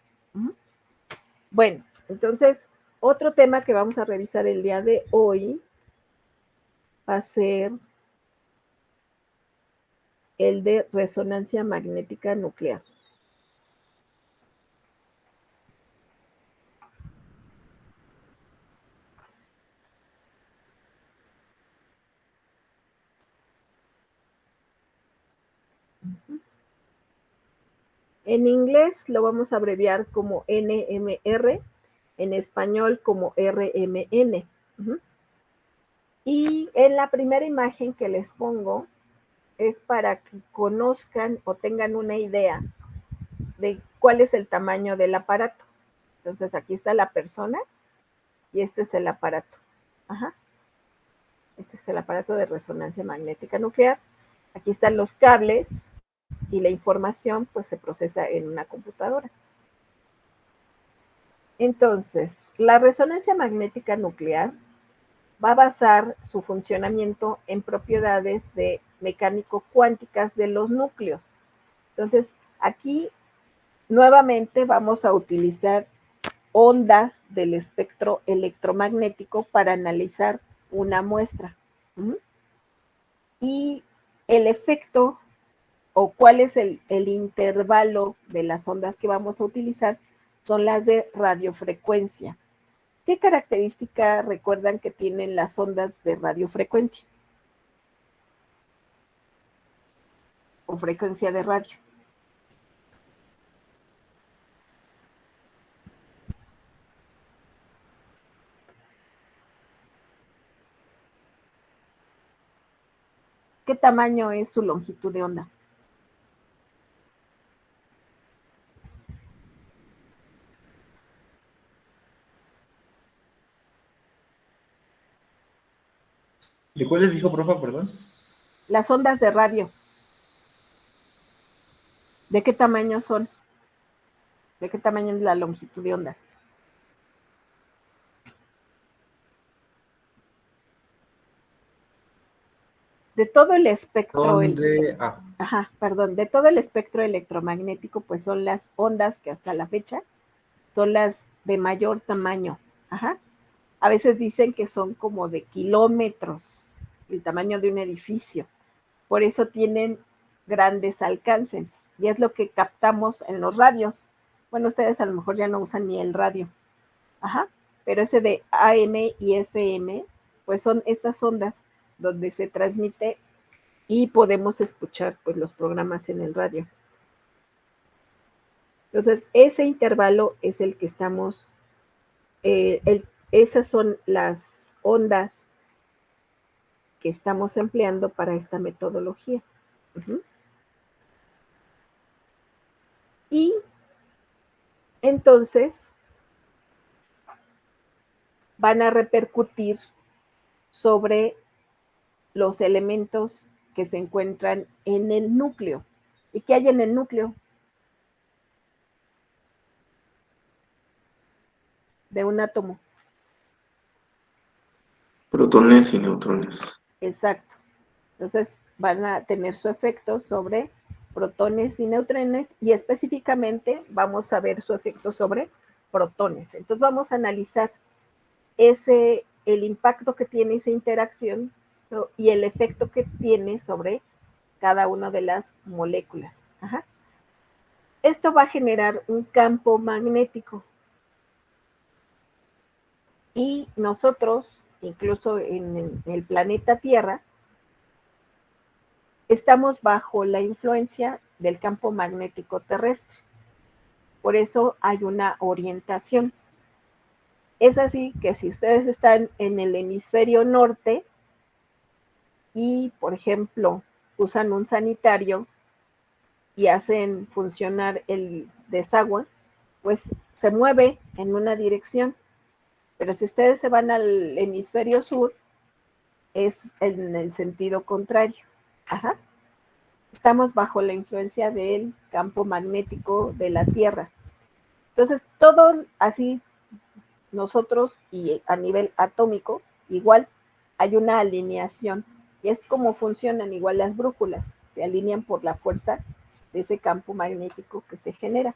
Bueno, entonces, otro tema que vamos a revisar el día de hoy va a ser el de resonancia magnética nuclear. En inglés lo vamos a abreviar como NMR, en español como RMN. Y en la primera imagen que les pongo es para que conozcan o tengan una idea de cuál es el tamaño del aparato. Entonces aquí está la persona y este es el aparato. Este es el aparato de resonancia magnética nuclear. Aquí están los cables y la información pues se procesa en una computadora. Entonces, la resonancia magnética nuclear va a basar su funcionamiento en propiedades de mecánico cuánticas de los núcleos. Entonces, aquí nuevamente vamos a utilizar ondas del espectro electromagnético para analizar una muestra. Y el efecto o cuál es el intervalo de las ondas que vamos a utilizar son las de radiofrecuencia. ¿Qué característica recuerdan que tienen las ondas de radiofrecuencia? O frecuencia de radio. ¿Qué tamaño es su longitud de onda? ¿De cuáles dijo, profa, perdón? Las ondas de radio. ¿De qué tamaño son? ¿De qué tamaño es la longitud de onda? De todo el espectro, ¿Dónde? de todo el espectro electromagnético, pues son las ondas que hasta la fecha son las de mayor tamaño. A veces dicen que son como de kilómetros, el tamaño de un edificio. Por eso tienen grandes alcances. Y es lo que captamos en los radios. Bueno, ustedes a lo mejor ya no usan ni el radio. Pero ese de AM y FM, pues son estas ondas donde se transmite y podemos escuchar pues los programas en el radio. Entonces, ese intervalo es el que estamos, esas son las ondas que estamos empleando para esta metodología. Y entonces van a repercutir sobre los elementos que se encuentran en el núcleo. ¿Y qué hay en el núcleo de un átomo? Protones y neutrones. Exacto. Entonces van a tener su efecto sobre protones y neutrones y específicamente vamos a ver su efecto sobre protones. Entonces vamos a analizar el impacto que tiene esa interacción y el efecto que tiene sobre cada una de las moléculas. Esto va a generar un campo magnético. Y nosotros, incluso en el planeta Tierra, estamos bajo la influencia del campo magnético terrestre. Por eso hay una orientación. Es así que si ustedes están en el hemisferio norte y, por ejemplo, usan un sanitario y hacen funcionar el desagüe, pues se mueve en una dirección. Pero si ustedes se van al hemisferio sur, es en el sentido contrario. Estamos bajo la influencia del campo magnético de la Tierra. Entonces, todo así, nosotros y a nivel atómico, igual hay una alineación Y es como funcionan igual las brújulas, se alinean por la fuerza de ese campo magnético que se genera.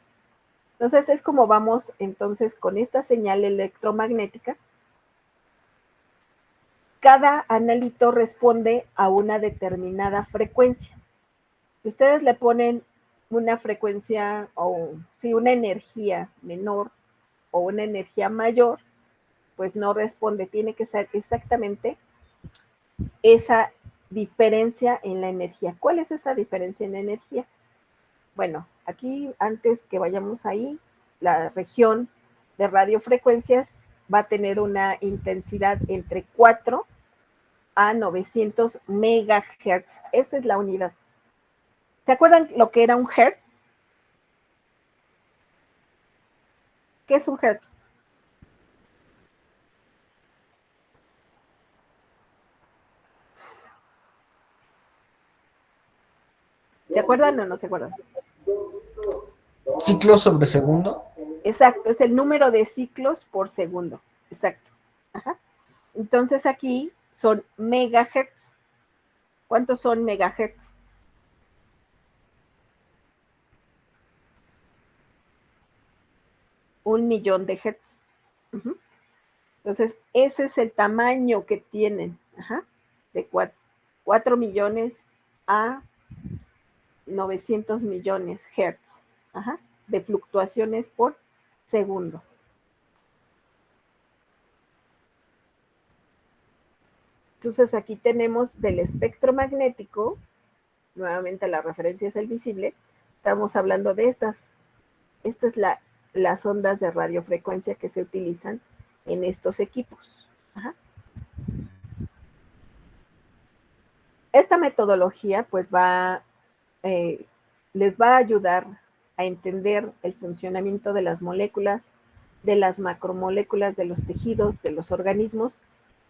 Entonces es como vamos entonces con esta señal electromagnética. Cada analito responde a una determinada frecuencia. Si ustedes le ponen una frecuencia o si una energía menor o una energía mayor, pues no responde, tiene que ser exactamente esa diferencia en la energía. ¿Cuál es esa diferencia en la energía? Bueno, aquí antes que vayamos ahí, la región de radiofrecuencias va a tener una intensidad entre 4 a 900 megahertz. Esta es la unidad. ¿Se acuerdan lo que era un hertz? ¿Qué es un hertz? ¿Se acuerdan o no se acuerdan? Ciclos sobre segundo. Exacto, es el número de ciclos por segundo. Exacto. Ajá. Entonces aquí son megahertz. ¿Cuántos son megahertz? Un millón de hertz. Uh-huh. Entonces, ese es el tamaño que tienen. Ajá. De 4 millones a 900 millones hertz. Ajá. De fluctuaciones por segundo. Entonces aquí tenemos del espectro magnético, nuevamente la referencia es el visible, estamos hablando de estas es las ondas de radiofrecuencia que se utilizan en estos equipos. Ajá. Esta metodología pues les va a ayudar a entender el funcionamiento de las moléculas, de las macromoléculas, de los tejidos, de los organismos,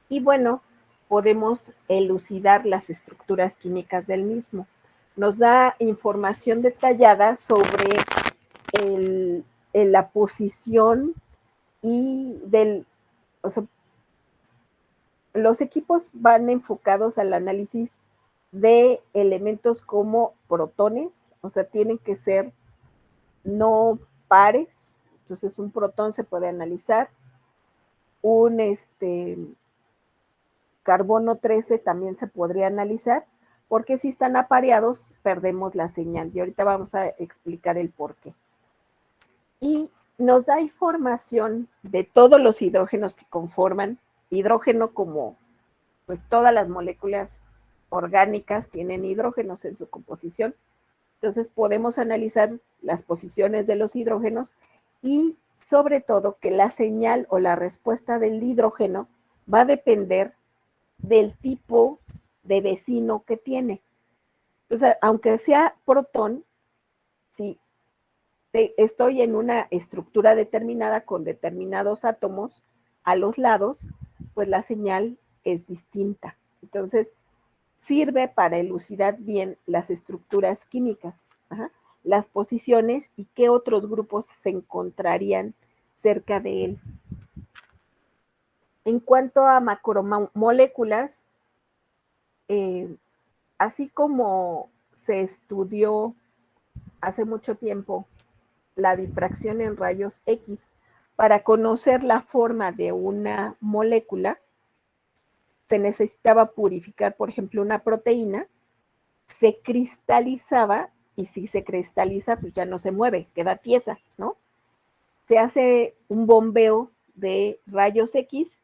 y bueno, podemos elucidar las estructuras químicas del mismo. Nos da información detallada sobre la posición y o sea, los equipos van enfocados al análisis de elementos como protones, o sea, tienen que ser no pares, entonces un protón se puede analizar, un carbono 13 también se podría analizar, porque si están apareados perdemos la señal, y ahorita vamos a explicar el por qué. Y nos da información de todos los hidrógenos que conforman, hidrógeno como pues todas las moléculas orgánicas tienen hidrógenos en su composición, entonces podemos analizar las posiciones de los hidrógenos y sobre todo que la señal o la respuesta del hidrógeno va a depender del tipo de vecino que tiene. Entonces, aunque sea protón, si estoy en una estructura determinada con determinados átomos a los lados, pues la señal es distinta. Entonces, sirve para elucidar bien las estructuras químicas, ajá, las posiciones y qué otros grupos se encontrarían cerca de él. En cuanto a macromoléculas, así como se estudió hace mucho tiempo la difracción en rayos X para conocer la forma de una molécula, se necesitaba purificar, por ejemplo, una proteína, se cristalizaba y si se cristaliza, pues ya no se mueve, queda tiesa, ¿no? Se hace un bombeo de rayos X,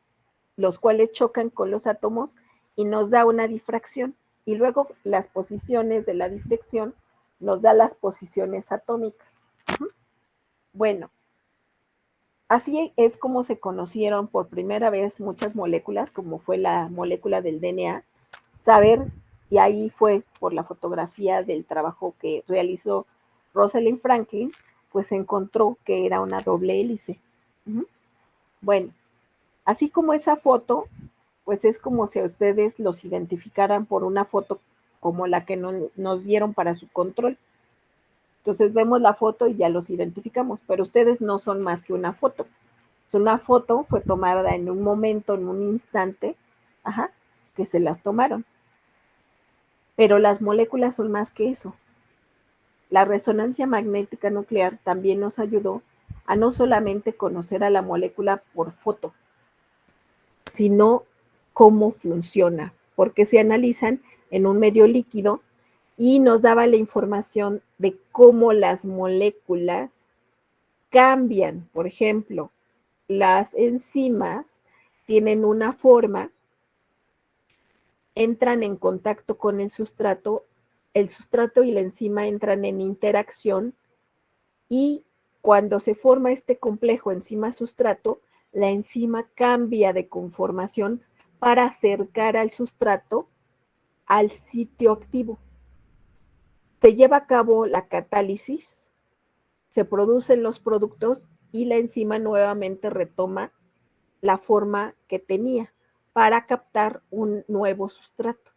los cuales chocan con los átomos y nos da una difracción. Y luego las posiciones de la difracción nos da las posiciones atómicas. Bueno, así es como se conocieron por primera vez muchas moléculas, como fue la molécula del DNA, saber, y ahí fue por la fotografía del trabajo que realizó Rosalind Franklin, pues se encontró que era una doble hélice. Bueno, así como esa foto, pues es como si a ustedes los identificaran por una foto como la que nos dieron para su control. Entonces vemos la foto y ya los identificamos, pero ustedes no son más que una foto. Una foto fue tomada en un momento, en un instante, ajá, que se las tomaron. Pero las moléculas son más que eso. La resonancia magnética nuclear también nos ayudó a no solamente conocer a la molécula por foto, sino cómo funciona, porque se analizan en un medio líquido y nos daba la información de cómo las moléculas cambian. Por ejemplo, las enzimas tienen una forma, entran en contacto con el sustrato y la enzima entran en interacción y cuando se forma este complejo enzima-sustrato, la enzima cambia de conformación para acercar al sustrato al sitio activo. Se lleva a cabo la catálisis, se producen los productos y la enzima nuevamente retoma la forma que tenía para captar un nuevo sustrato.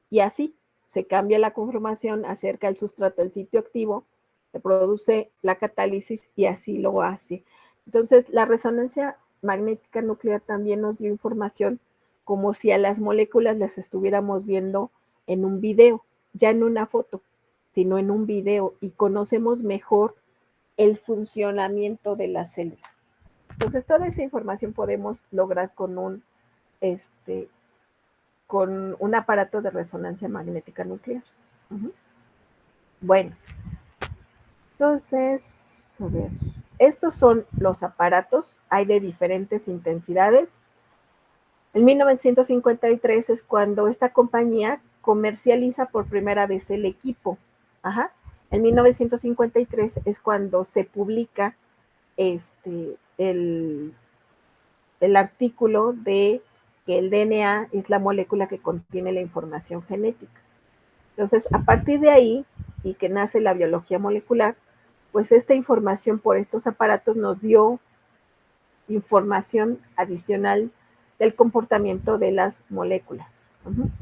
Y así se cambia la conformación, acerca el sustrato al sitio activo, se produce la catálisis y así lo hace. Entonces, la resonancia magnética nuclear también nos dio información como si a las moléculas las estuviéramos viendo en un video, ya en una foto, sino en un video y conocemos mejor el funcionamiento de las células. Entonces, toda esa información podemos lograr con un aparato de resonancia magnética nuclear. Bueno, entonces, a ver, estos son los aparatos, hay de diferentes intensidades. En 1953 es cuando esta compañía comercializa por primera vez el equipo. Ajá. En 1953 es cuando se publica el artículo de que el DNA es la molécula que contiene la información genética. Entonces, a partir de ahí, y que nace la biología molecular, pues esta información por estos aparatos nos dio información adicional del comportamiento de las moléculas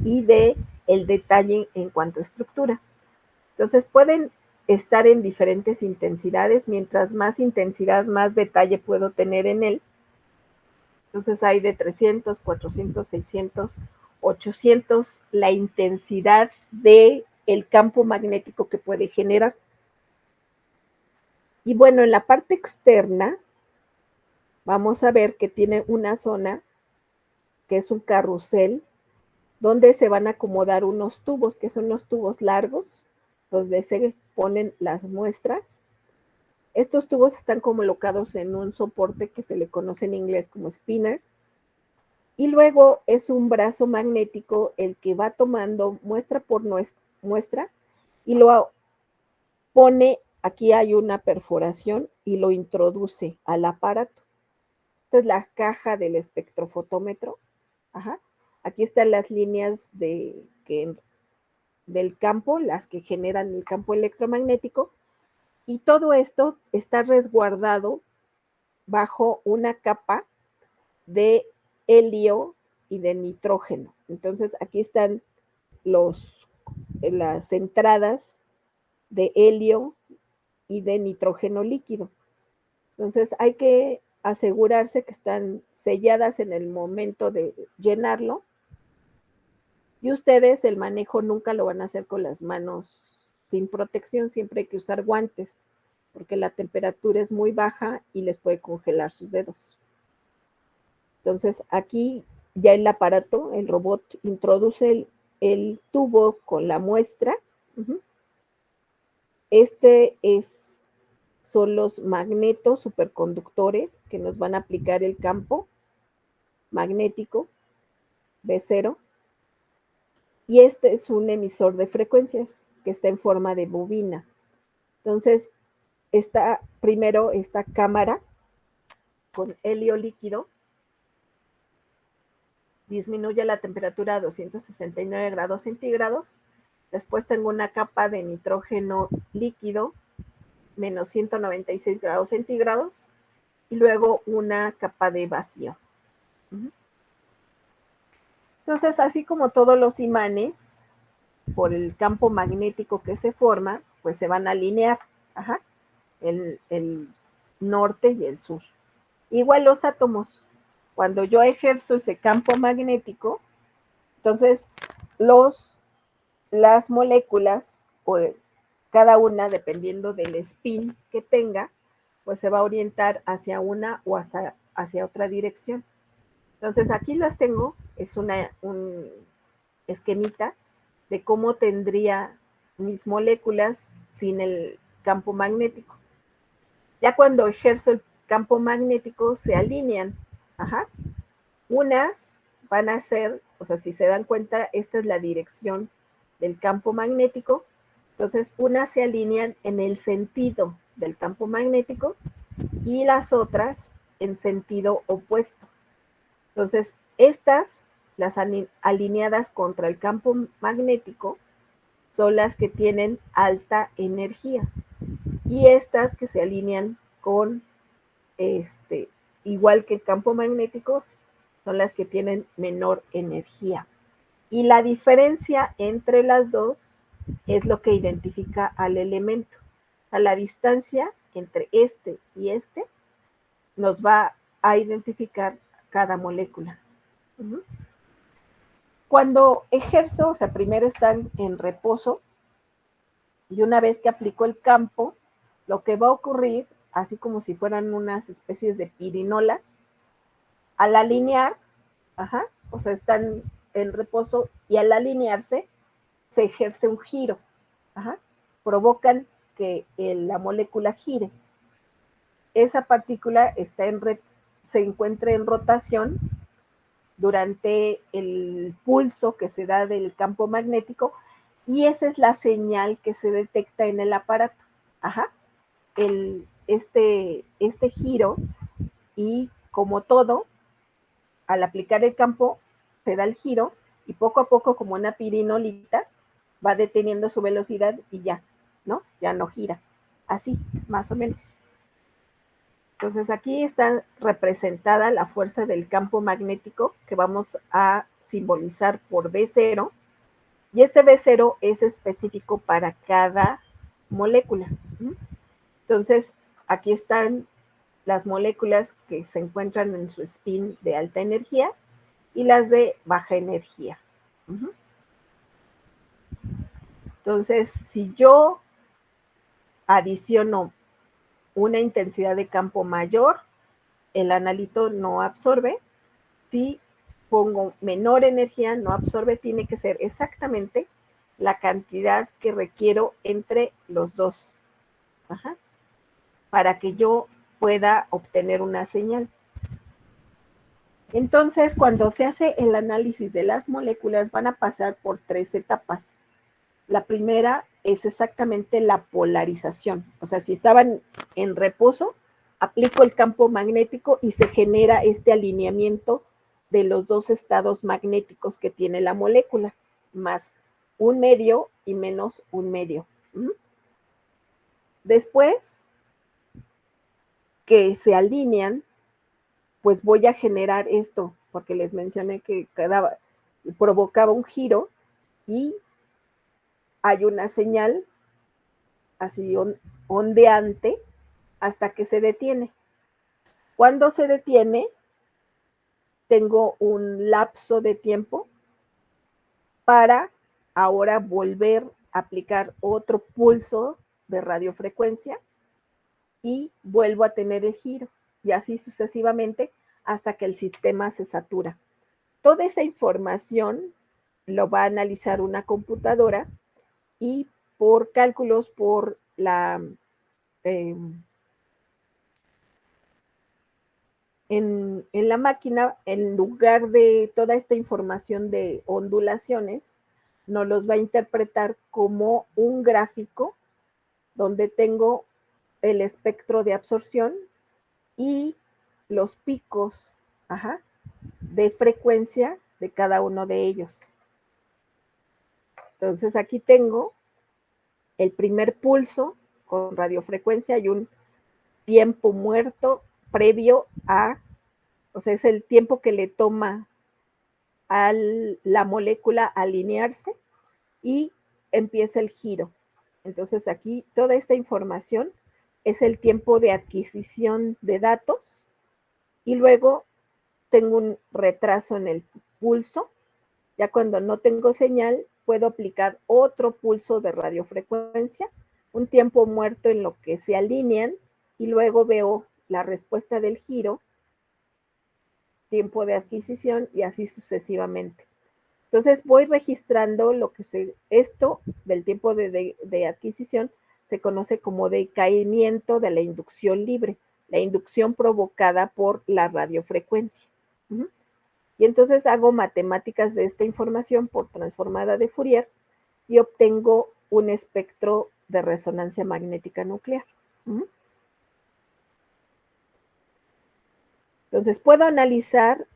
y de el detalle en cuanto a estructura. Entonces, pueden estar en diferentes intensidades, mientras más intensidad, más detalle puedo tener en él. Entonces hay de 300, 400, 600, 800 la intensidad de el campo magnético que puede generar. Y bueno, en la parte externa vamos a ver que tiene una zona que es un carrusel donde se van a acomodar unos tubos, que son los tubos largos, donde se ponen las muestras. Estos tubos están colocados en un soporte que se le conoce en inglés como spinner. Y luego es un brazo magnético el que va tomando muestra por muestra y lo pone, aquí hay una perforación y lo introduce al aparato. Esta es la caja del espectrofotómetro. Ajá. Aquí están las líneas del campo, las que generan el campo electromagnético. Y todo esto está resguardado bajo una capa de helio y de nitrógeno. Entonces, aquí están las entradas de helio y de nitrógeno líquido. Entonces, hay que asegurarse que están selladas en el momento de llenarlo. Y ustedes el manejo nunca lo van a hacer con las manos sin protección, siempre hay que usar guantes, porque la temperatura es muy baja y les puede congelar sus dedos. Entonces, aquí ya el aparato, el robot, introduce el tubo con la muestra. Son los magnetos superconductores que nos van a aplicar el campo magnético B0. Y este es un emisor de frecuencias que está en forma de bobina. Entonces, está primero esta cámara con helio líquido, disminuye la temperatura a 269 grados centígrados. Después tengo una capa de nitrógeno líquido, menos 196 grados centígrados. Y luego una capa de vacío. Entonces, así como todos los imanes, por el campo magnético que se forma, pues se van a alinear. Ajá. El norte y el sur. Igual los átomos. Cuando yo ejerzo ese campo magnético, entonces los las moléculas, o cada una, dependiendo del spin que tenga, pues se va a orientar hacia una o hacia otra dirección. Entonces aquí las tengo, es un esquemita de cómo tendría mis moléculas sin el campo magnético. Ya cuando ejerzo el campo magnético se alinean. Ajá. Unas van a ser, o sea, si se dan cuenta, esta es la dirección del campo magnético. Entonces, unas se alinean en el sentido del campo magnético y las otras en sentido opuesto. Entonces, estas, las alineadas contra el campo magnético, son las que tienen alta energía. Y estas que se alinean con igual que el campo magnético, son las que tienen menor energía. Y la diferencia entre las dos es lo que identifica al elemento. A la distancia entre este y este nos va a identificar cada molécula. Cuando ejerzo, o sea, primero están en reposo, y una vez que aplico el campo, lo que va a ocurrir, así como si fueran unas especies de pirinolas, al alinear, o sea, están en reposo y al alinearse se ejerce un giro, provocan que la molécula gire. Esa partícula se encuentra en rotación durante el pulso que se da del campo magnético y esa es la señal que se detecta en el aparato. Este giro, y como todo, al aplicar el campo se da el giro y poco a poco, como una pirinolita, va deteniendo su velocidad y ya no gira. Así, más o menos. Entonces aquí está representada la fuerza del campo magnético que vamos a simbolizar por B0, y este B0 es específico para cada molécula. Entonces aquí están las moléculas que se encuentran en su spin de alta energía y las de baja energía. Entonces, si yo adiciono una intensidad de campo mayor, el analito no absorbe. Si pongo menor energía, no absorbe. Tiene que ser exactamente la cantidad que requiero entre los dos, para que yo pueda obtener una señal. Entonces, cuando se hace el análisis de las moléculas, van a pasar por 3 etapas. La primera es exactamente la polarización. O sea, si estaban en reposo, aplico el campo magnético y se genera este alineamiento de los dos estados magnéticos que tiene la molécula, más un medio y menos un medio. Después que se alinean, pues voy a generar esto, porque les mencioné que provocaba un giro y hay una señal así ondeante hasta que se detiene. Cuando se detiene, tengo un lapso de tiempo para ahora volver a aplicar otro pulso de radiofrecuencia y vuelvo a tener el giro, y así sucesivamente hasta que el sistema se satura. Toda esa información lo va a analizar una computadora y por cálculos, por en la máquina, en lugar de toda esta información de ondulaciones, nos los va a interpretar como un gráfico donde tengo el espectro de absorción y los picos de frecuencia de cada uno de ellos. Entonces aquí tengo el primer pulso con radiofrecuencia y un tiempo muerto previo o sea, es el tiempo que le toma a la molécula alinearse y empieza el giro. Entonces aquí toda esta información es el tiempo de adquisición de datos y luego tengo un retraso en el pulso. Ya cuando no tengo señal, puedo aplicar otro pulso de radiofrecuencia, un tiempo muerto en lo que se alinean y luego veo la respuesta del giro, tiempo de adquisición y así sucesivamente. Entonces voy registrando esto del tiempo de adquisición se conoce como decaimiento de la inducción libre, la inducción provocada por la radiofrecuencia. Y entonces hago matemáticas de esta información por transformada de Fourier y obtengo un espectro de resonancia magnética nuclear. Entonces puedo analizar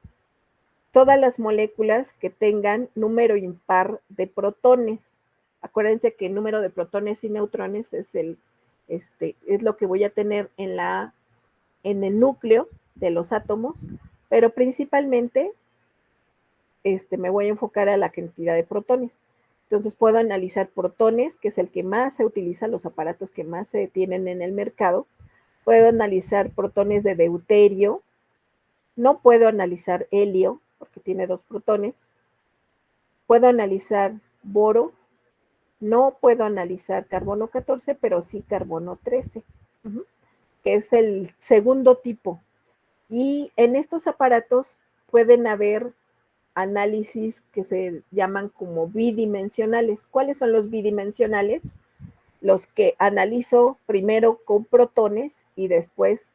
todas las moléculas que tengan número impar de protones. Acuérdense que el número de protones y neutrones es lo que voy a tener en el núcleo de los átomos, pero principalmente me voy a enfocar a la cantidad de protones. Entonces puedo analizar protones, que es el que más se utiliza, los aparatos que más se tienen en el mercado. Puedo analizar protones de deuterio. No puedo analizar helio, porque tiene 2 protones. Puedo analizar boro. No puedo analizar carbono 14, pero sí carbono 13, que es el segundo tipo. Y en estos aparatos pueden haber análisis que se llaman como bidimensionales. ¿Cuáles son los bidimensionales? Los que analizo primero con protones y después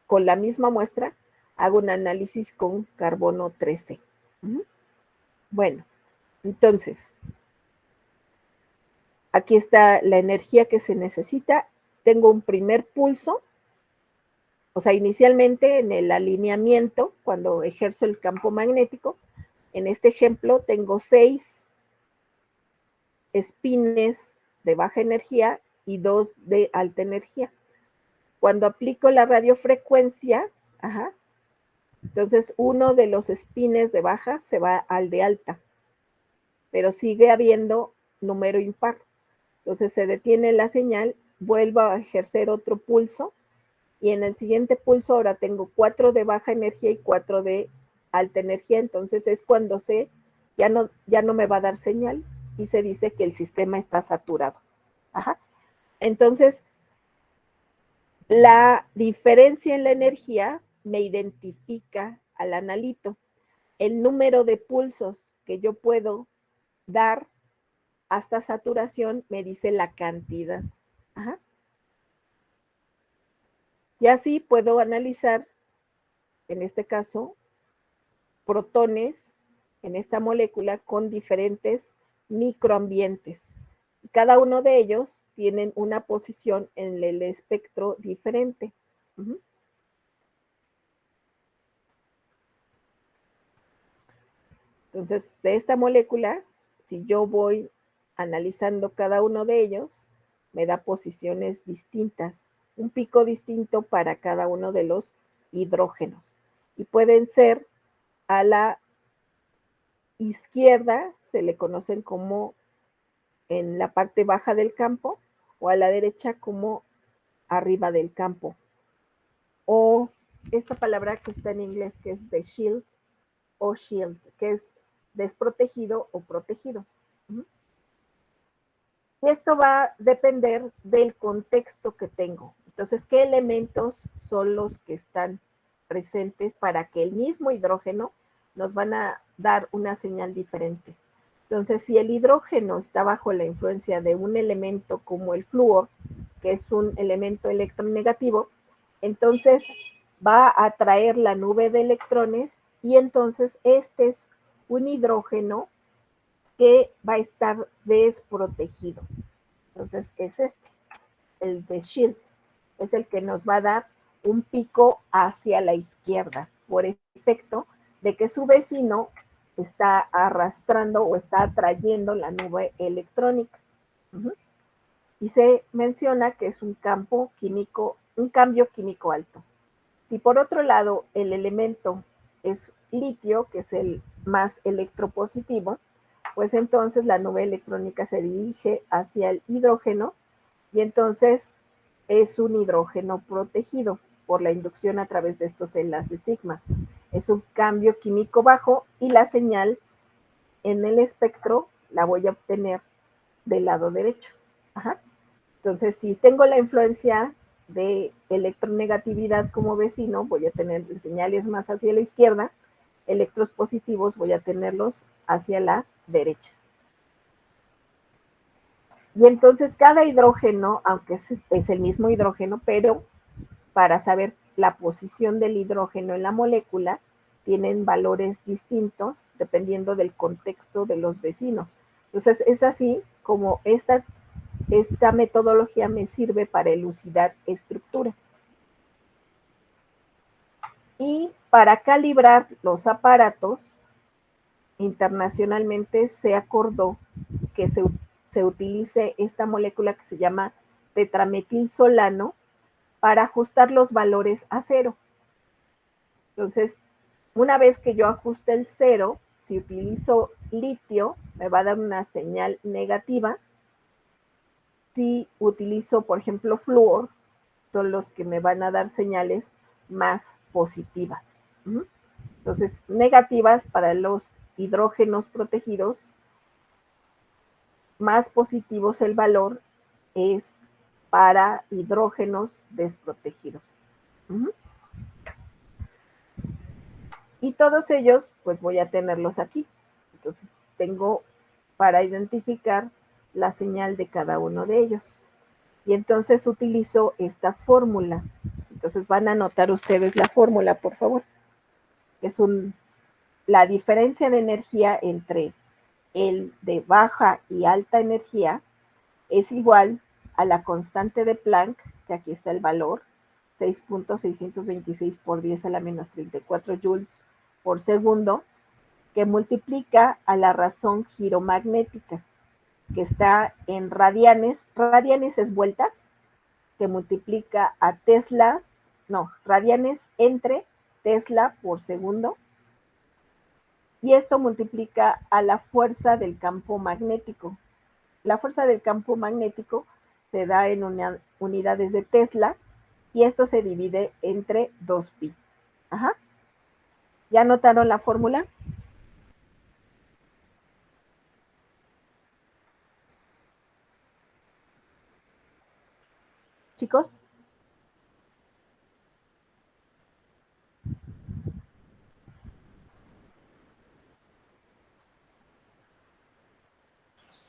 con la misma muestra hago un análisis con carbono 13. Bueno, entonces, aquí está la energía que se necesita. Tengo un primer pulso, o sea, inicialmente en el alineamiento, cuando ejerzo el campo magnético, en este ejemplo tengo 6 espines de baja energía y 2 de alta energía. Cuando aplico la radiofrecuencia, entonces uno de los espines de baja se va al de alta, pero sigue habiendo número impar. Entonces se detiene la señal, vuelvo a ejercer otro pulso y en el siguiente pulso ahora tengo 4 de baja energía y 4 de alta energía. Entonces es cuando ya no me va a dar señal y se dice que el sistema está saturado. Entonces, la diferencia en la energía me identifica al analito. El número de pulsos que yo puedo dar hasta saturación me dice la cantidad. Y así puedo analizar, en este caso, protones en esta molécula con diferentes microambientes. Cada uno de ellos tienen una posición en el espectro diferente. Entonces, de esta molécula, si yo voy analizando cada uno de ellos, me da posiciones distintas, un pico distinto para cada uno de los hidrógenos. Y pueden ser a la izquierda, se le conocen como en la parte baja del campo, o a la derecha como arriba del campo. O esta palabra que está en inglés, que es the shield o shield, que es desprotegido o protegido. Y esto va a depender del contexto que tengo. Entonces, ¿qué elementos son los que están presentes para que el mismo hidrógeno nos van a dar una señal diferente? Entonces, si el hidrógeno está bajo la influencia de un elemento como el flúor, que es un elemento electronegativo, entonces va a atraer la nube de electrones y entonces este es un hidrógeno que va a estar desprotegido. Entonces es el de Shield, es el que nos va a dar un pico hacia la izquierda, por efecto de que su vecino está arrastrando o está atrayendo la nube electrónica. Y se menciona que es un cambio químico alto. Si por otro lado el elemento es litio, que es el más electropositivo, pues entonces la nube electrónica se dirige hacia el hidrógeno y entonces es un hidrógeno protegido por la inducción a través de estos enlaces sigma. Es un cambio químico bajo y la señal en el espectro la voy a obtener del lado derecho. Ajá. Entonces, si tengo la influencia de electronegatividad como vecino, voy a tener señales más hacia la izquierda, electrones positivos voy a tenerlos hacia la derecha. Y entonces cada hidrógeno, aunque es el mismo hidrógeno, pero para saber la posición del hidrógeno en la molécula, tienen valores distintos dependiendo del contexto de los vecinos. Entonces, es así como esta metodología me sirve para elucidar estructura. Y para calibrar los aparatos, internacionalmente se acordó que se utilice esta molécula que se llama tetrametilsolano para ajustar los valores a cero. Entonces, una vez que yo ajuste el cero, si utilizo litio, me va a dar una señal negativa. Si utilizo, por ejemplo, flúor, son los que me van a dar señales más positivas. Entonces, negativas para los hidrógenos protegidos, más positivos el valor es para hidrógenos desprotegidos. Y todos ellos, pues voy a tenerlos aquí. Entonces, tengo para identificar la señal de cada uno de ellos. Y entonces utilizo esta fórmula. Entonces van a anotar ustedes la fórmula, por favor. Es la diferencia de energía entre el de baja y alta energía es igual a la constante de Planck, que aquí está el valor, 6.626 por 10 a la menos 34 joules por segundo, que multiplica a la razón giromagnética, que está en radianes. Radianes es vueltas, que multiplica a radianes entre Tesla por segundo. Y esto multiplica a la fuerza del campo magnético. La fuerza del campo magnético se da en unidades de Tesla y esto se divide entre 2pi. Ajá. ¿Ya anotaron la fórmula? Chicos.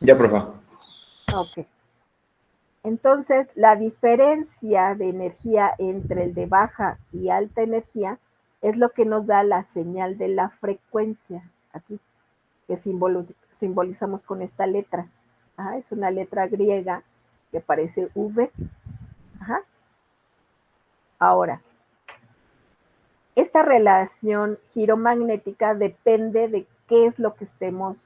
Ya, profa. Ok. Entonces, la diferencia de energía entre el de baja y alta energía es lo que nos da la señal de la frecuencia, aquí, que simbolizamos con esta letra. Ajá, es una letra griega que parece V. Ajá. Ahora, esta relación giromagnética depende de qué es lo que estemos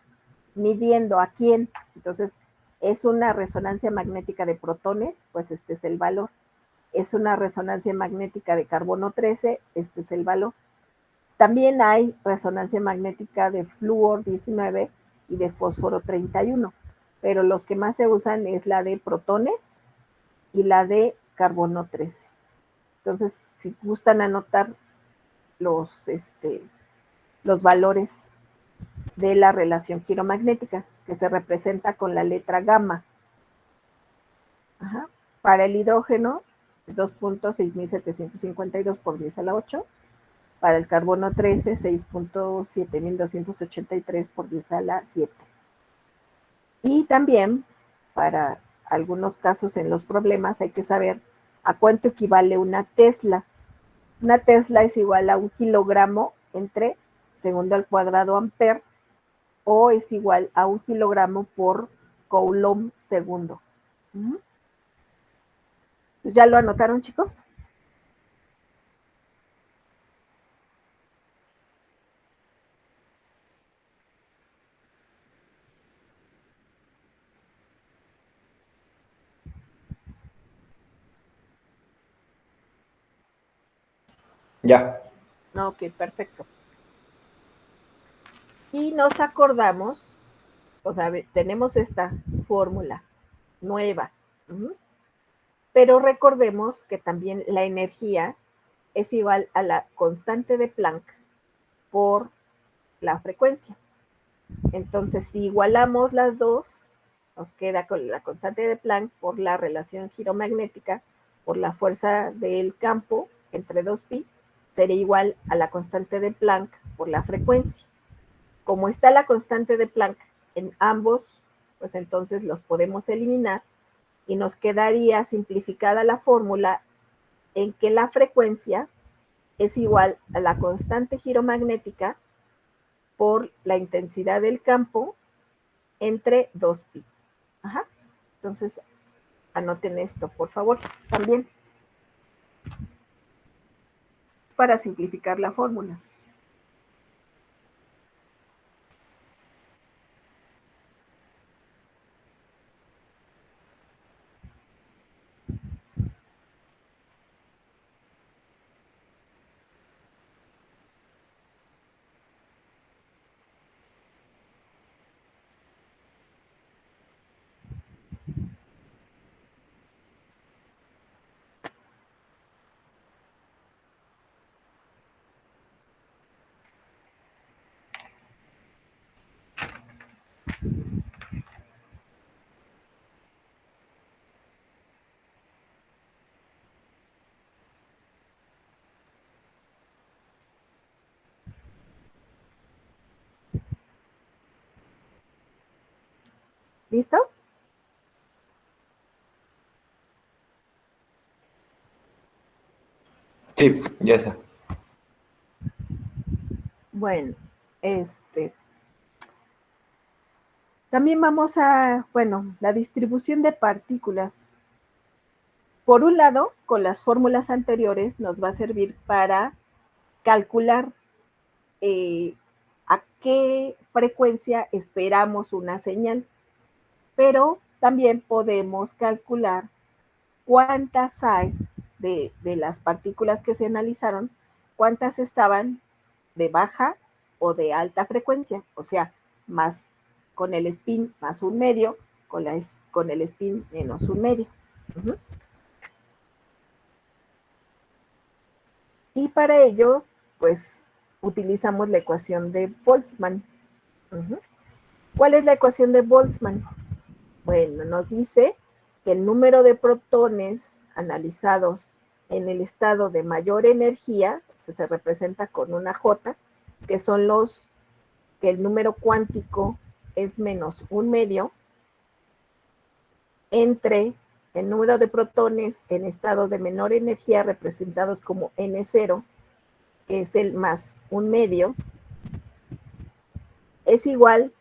midiendo, a quién. Entonces, es una resonancia magnética de protones, pues este es el valor. Es una resonancia magnética de carbono 13, este es el valor. También hay resonancia magnética de flúor 19 y de fósforo 31, pero los que más se usan es la de protones y la de carbono 13. Entonces, si gustan anotar los valores de la relación giromagnética, que se representa con la letra gamma. Ajá. Para el hidrógeno, 2.6752 por 10 a la 8. Para el carbono 13, 6.7283 por 10 a la 7. Y también, para algunos casos en los problemas, hay que saber a cuánto equivale una tesla. Una tesla es igual a 1 kilogramo entre segundo al cuadrado amper, o es igual a 1 kilogramo por coulomb segundo. ¿Ya lo anotaron, chicos? Ya. Ok, perfecto. Y nos acordamos, o sea, tenemos esta fórmula nueva, pero recordemos que también la energía es igual a la constante de Planck por la frecuencia. Entonces, si igualamos las dos, nos queda con la constante de Planck por la relación giromagnética, por la fuerza del campo entre 2pi, sería igual a la constante de Planck por la frecuencia. Como está la constante de Planck en ambos, pues entonces los podemos eliminar y nos quedaría simplificada la fórmula en que la frecuencia es igual a la constante giromagnética por la intensidad del campo entre 2pi. Ajá. Entonces, anoten esto, por favor, también, para simplificar la fórmula. ¿Listo? Sí, ya está. Bueno, también vamos a, bueno, la distribución de partículas. Por un lado, con las fórmulas anteriores nos va a servir para calcular a qué frecuencia esperamos una señal, pero también podemos calcular cuántas hay de las partículas que se analizaron, cuántas estaban de baja o de alta frecuencia, o sea, más con el spin más un medio, con el spin menos un medio. Uh-huh. Y para ello, pues, utilizamos la ecuación de Boltzmann. Uh-huh. ¿Cuál es la ecuación de Boltzmann? Bueno, nos dice que el número de protones analizados en el estado de mayor energía, o sea, se representa con una J, que son los que el número cuántico es menos un medio, entre el número de protones en estado de menor energía representados como N0, que es el más un medio, es igual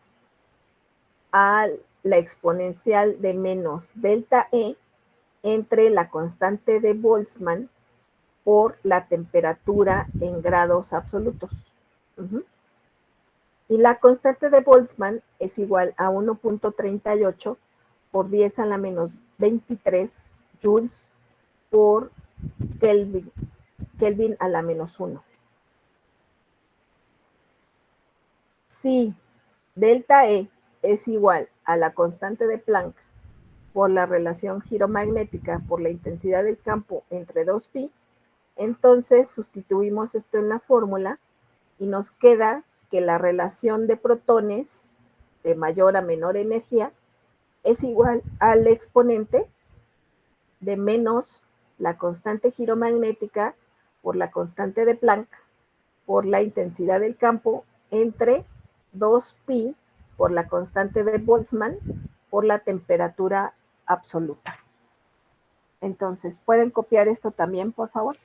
a la exponencial de menos delta E entre la constante de Boltzmann por la temperatura en grados absolutos. Uh-huh. Y la constante de Boltzmann es igual a 1.38 por 10 a la menos 23 joules por Kelvin a la menos 1. Si delta E es igual a la constante de Planck por la relación giromagnética por la intensidad del campo entre 2pi, entonces sustituimos esto en la fórmula y nos queda que la relación de protones de mayor a menor energía es igual al exponente de menos la constante giromagnética por la constante de Planck por la intensidad del campo entre 2pi por la constante de Boltzmann por la temperatura absoluta. Entonces, ¿pueden copiar esto también, por favor?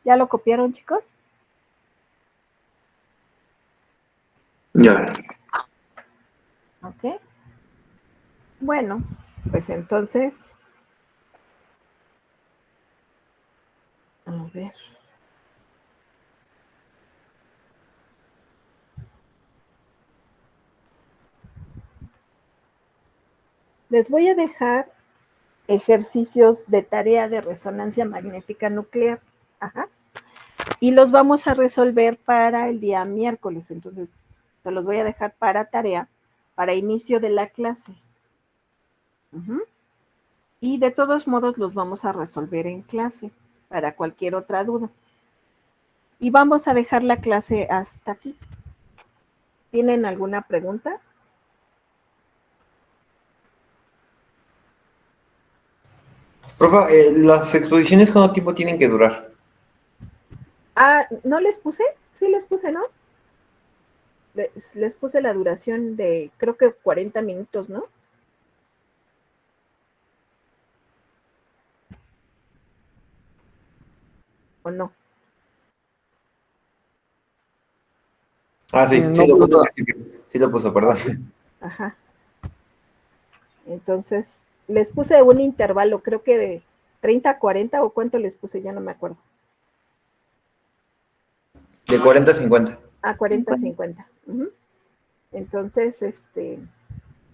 ¿Ya lo copiaron, chicos? Ya. Ok. Bueno, pues entonces, a ver. Les voy a dejar ejercicios de tarea de resonancia magnética nuclear. Ajá. Y los vamos a resolver para el día miércoles. Entonces, se los voy a dejar para tarea, para inicio de la clase. Uh-huh. Y de todos modos los vamos a resolver en clase para cualquier otra duda. Y vamos a dejar la clase hasta aquí. ¿Tienen alguna pregunta? Profa, ¿las exposiciones cuánto tiempo tienen que durar? Ah, ¿no les puse? Sí les puse, ¿no? Les puse la duración de, creo que 40 minutos, ¿no? ¿O no? Ah, sí, No, sí lo puso, profe. sí lo puso, perdón. Ajá. Entonces, les puse un intervalo, creo que de 30 a 40, o cuánto les puse, ya no me acuerdo. De 40 a 50. A 40 a 50. Uh-huh. Entonces,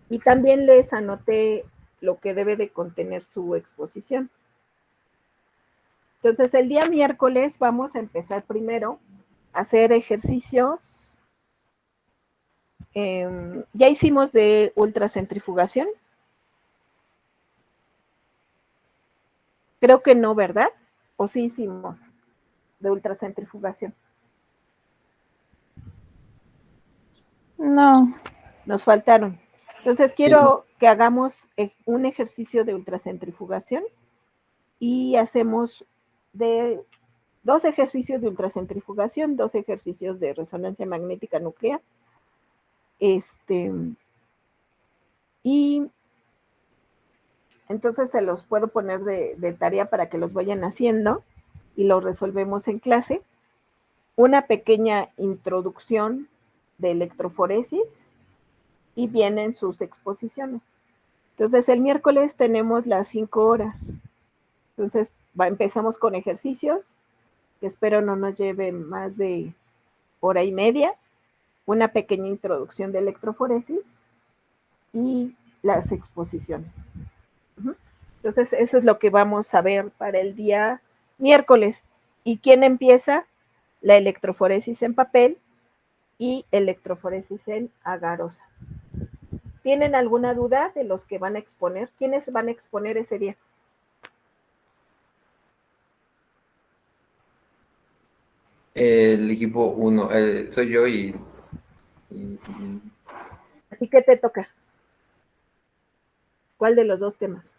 y también les anoté lo que debe de contener su exposición. Entonces, el día miércoles vamos a empezar primero a hacer ejercicios. Ya hicimos de ultracentrifugación. Creo que no, ¿verdad? ¿O sí hicimos de ultracentrifugación? No. Nos faltaron. Entonces, quiero que hagamos un ejercicio de ultracentrifugación y hacemos de 2 ejercicios de ultracentrifugación, 2 ejercicios de resonancia magnética nuclear. Y entonces se los puedo poner de tarea para que los vayan haciendo y los resolvemos en clase. Una pequeña introducción de electroforesis y vienen sus exposiciones. Entonces, el miércoles tenemos las 5 horas. Entonces, empezamos con ejercicios, que espero no nos lleve más de hora y media, una pequeña introducción de electroforesis y las exposiciones. Entonces, eso es lo que vamos a ver para el día miércoles. ¿Y quién empieza? La electroforesis en papel y electroforesis en agarosa. ¿Tienen alguna duda de los que van a exponer? ¿Quiénes van a exponer ese día? El equipo 1, soy yo y ¿Y qué te toca? ¿Cuál de los 2 temas?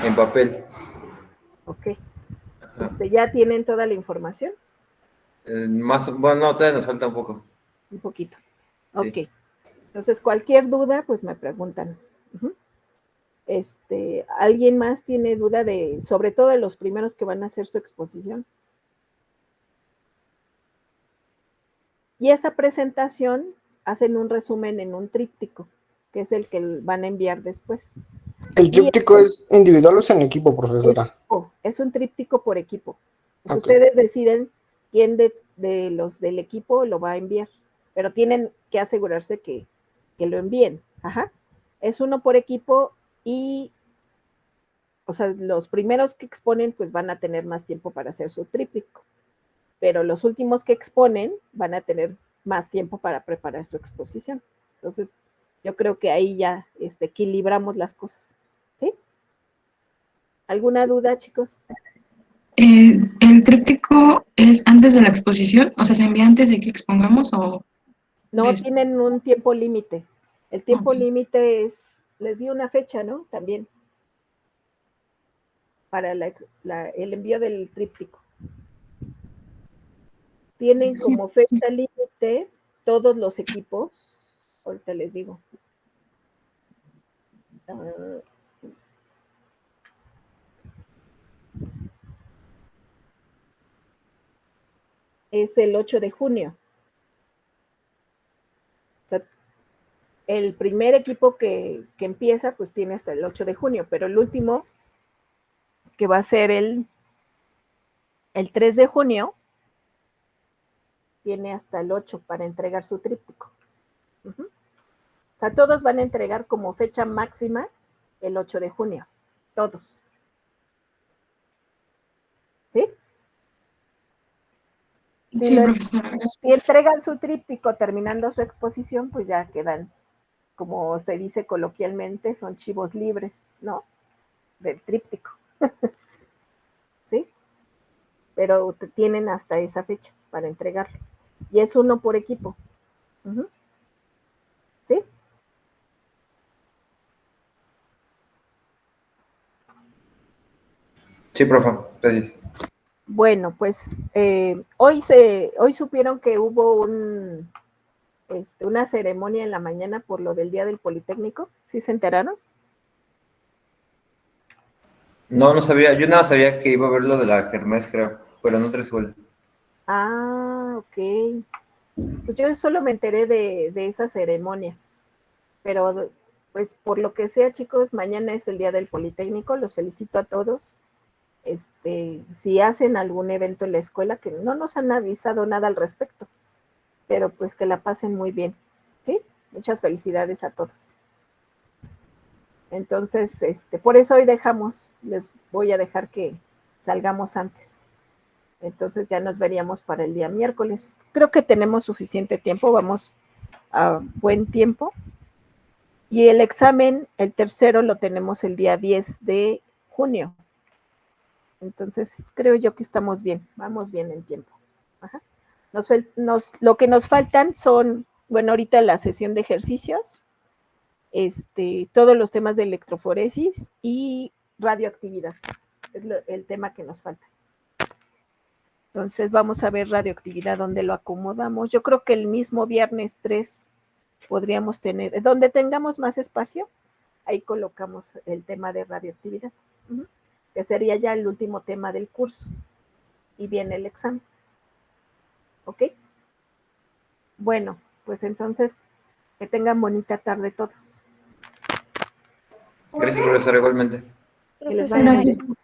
en papel. Ok. ¿Ya tienen toda la información? Bueno, no, todavía nos falta un poco. Un poquito. Sí. Ok. Entonces, cualquier duda, pues me preguntan. Uh-huh. ¿Alguien más tiene duda sobre todo de los primeros que van a hacer su exposición? Y esa presentación hacen un resumen en un tríptico, que es el que van a enviar después. ¿El tríptico es individual o es en equipo, profesora? Es un tríptico por equipo. Pues Okay. ustedes deciden quién de los del equipo lo va a enviar, pero tienen que asegurarse que lo envíen. Ajá. Es uno por equipo y, o sea, los primeros que exponen pues van a tener más tiempo para hacer su tríptico, pero los últimos que exponen van a tener más tiempo para preparar su exposición. Entonces, yo creo que ahí ya equilibramos las cosas. ¿Sí? ¿Alguna duda, chicos? ¿El tríptico es antes de la exposición? O sea, ¿se envía antes de que expongamos o...? No tienen un tiempo límite. El tiempo Okay. límite les di una fecha, ¿no? También para el envío del tríptico. Tienen como fecha límite todos los equipos, ahorita les digo. Ah, es el 8 de junio. O sea, el primer equipo que empieza, pues tiene hasta el 8 de junio, pero el último, que va a ser el 3 de junio, tiene hasta el 8 para entregar su tríptico. Uh-huh. O sea, todos van a entregar como fecha máxima el 8 de junio. Todos. ¿Sí? Sí, profesora, gracias. Si entregan su tríptico terminando su exposición, pues ya quedan, como se dice coloquialmente, son chivos libres, ¿no? Del tríptico. ¿Sí? Pero tienen hasta esa fecha para entregarlo. Y es uno por equipo. Uh-huh. ¿Sí? Sí, profe, gracias. Bueno, pues hoy supieron que hubo una ceremonia en la mañana por lo del Día del Politécnico. ¿Sí se enteraron? No, no sabía. Yo nada sabía que iba a ver lo de la kermés, creo, pero no te resuelve. Ah, ok. Pues yo solo me enteré de esa ceremonia, pero pues por lo que sea, chicos, mañana es el Día del Politécnico, los felicito a todos. Si hacen algún evento en la escuela, que no nos han avisado nada al respecto, pero pues que la pasen muy bien, ¿sí? Muchas felicidades a todos. Entonces, por eso hoy les voy a dejar que salgamos antes. Entonces ya nos veríamos para el día miércoles. Creo que tenemos suficiente tiempo, vamos a buen tiempo. Y el examen, el tercero, lo tenemos el día 10 de junio. Entonces, creo yo que estamos bien, vamos bien en tiempo. Ajá. Lo que nos faltan son, bueno, ahorita la sesión de ejercicios, todos los temas de electroforesis y radioactividad. Es el tema que nos falta. Entonces, vamos a ver radioactividad, donde lo acomodamos. Yo creo que el mismo viernes 3 podríamos tener, donde tengamos más espacio, ahí colocamos el tema de radioactividad, que sería ya el último tema del curso. Y viene el examen. ¿Ok? Bueno, pues entonces, que tengan bonita tarde todos. Gracias, profesora, igualmente. Que les vaya muy bien.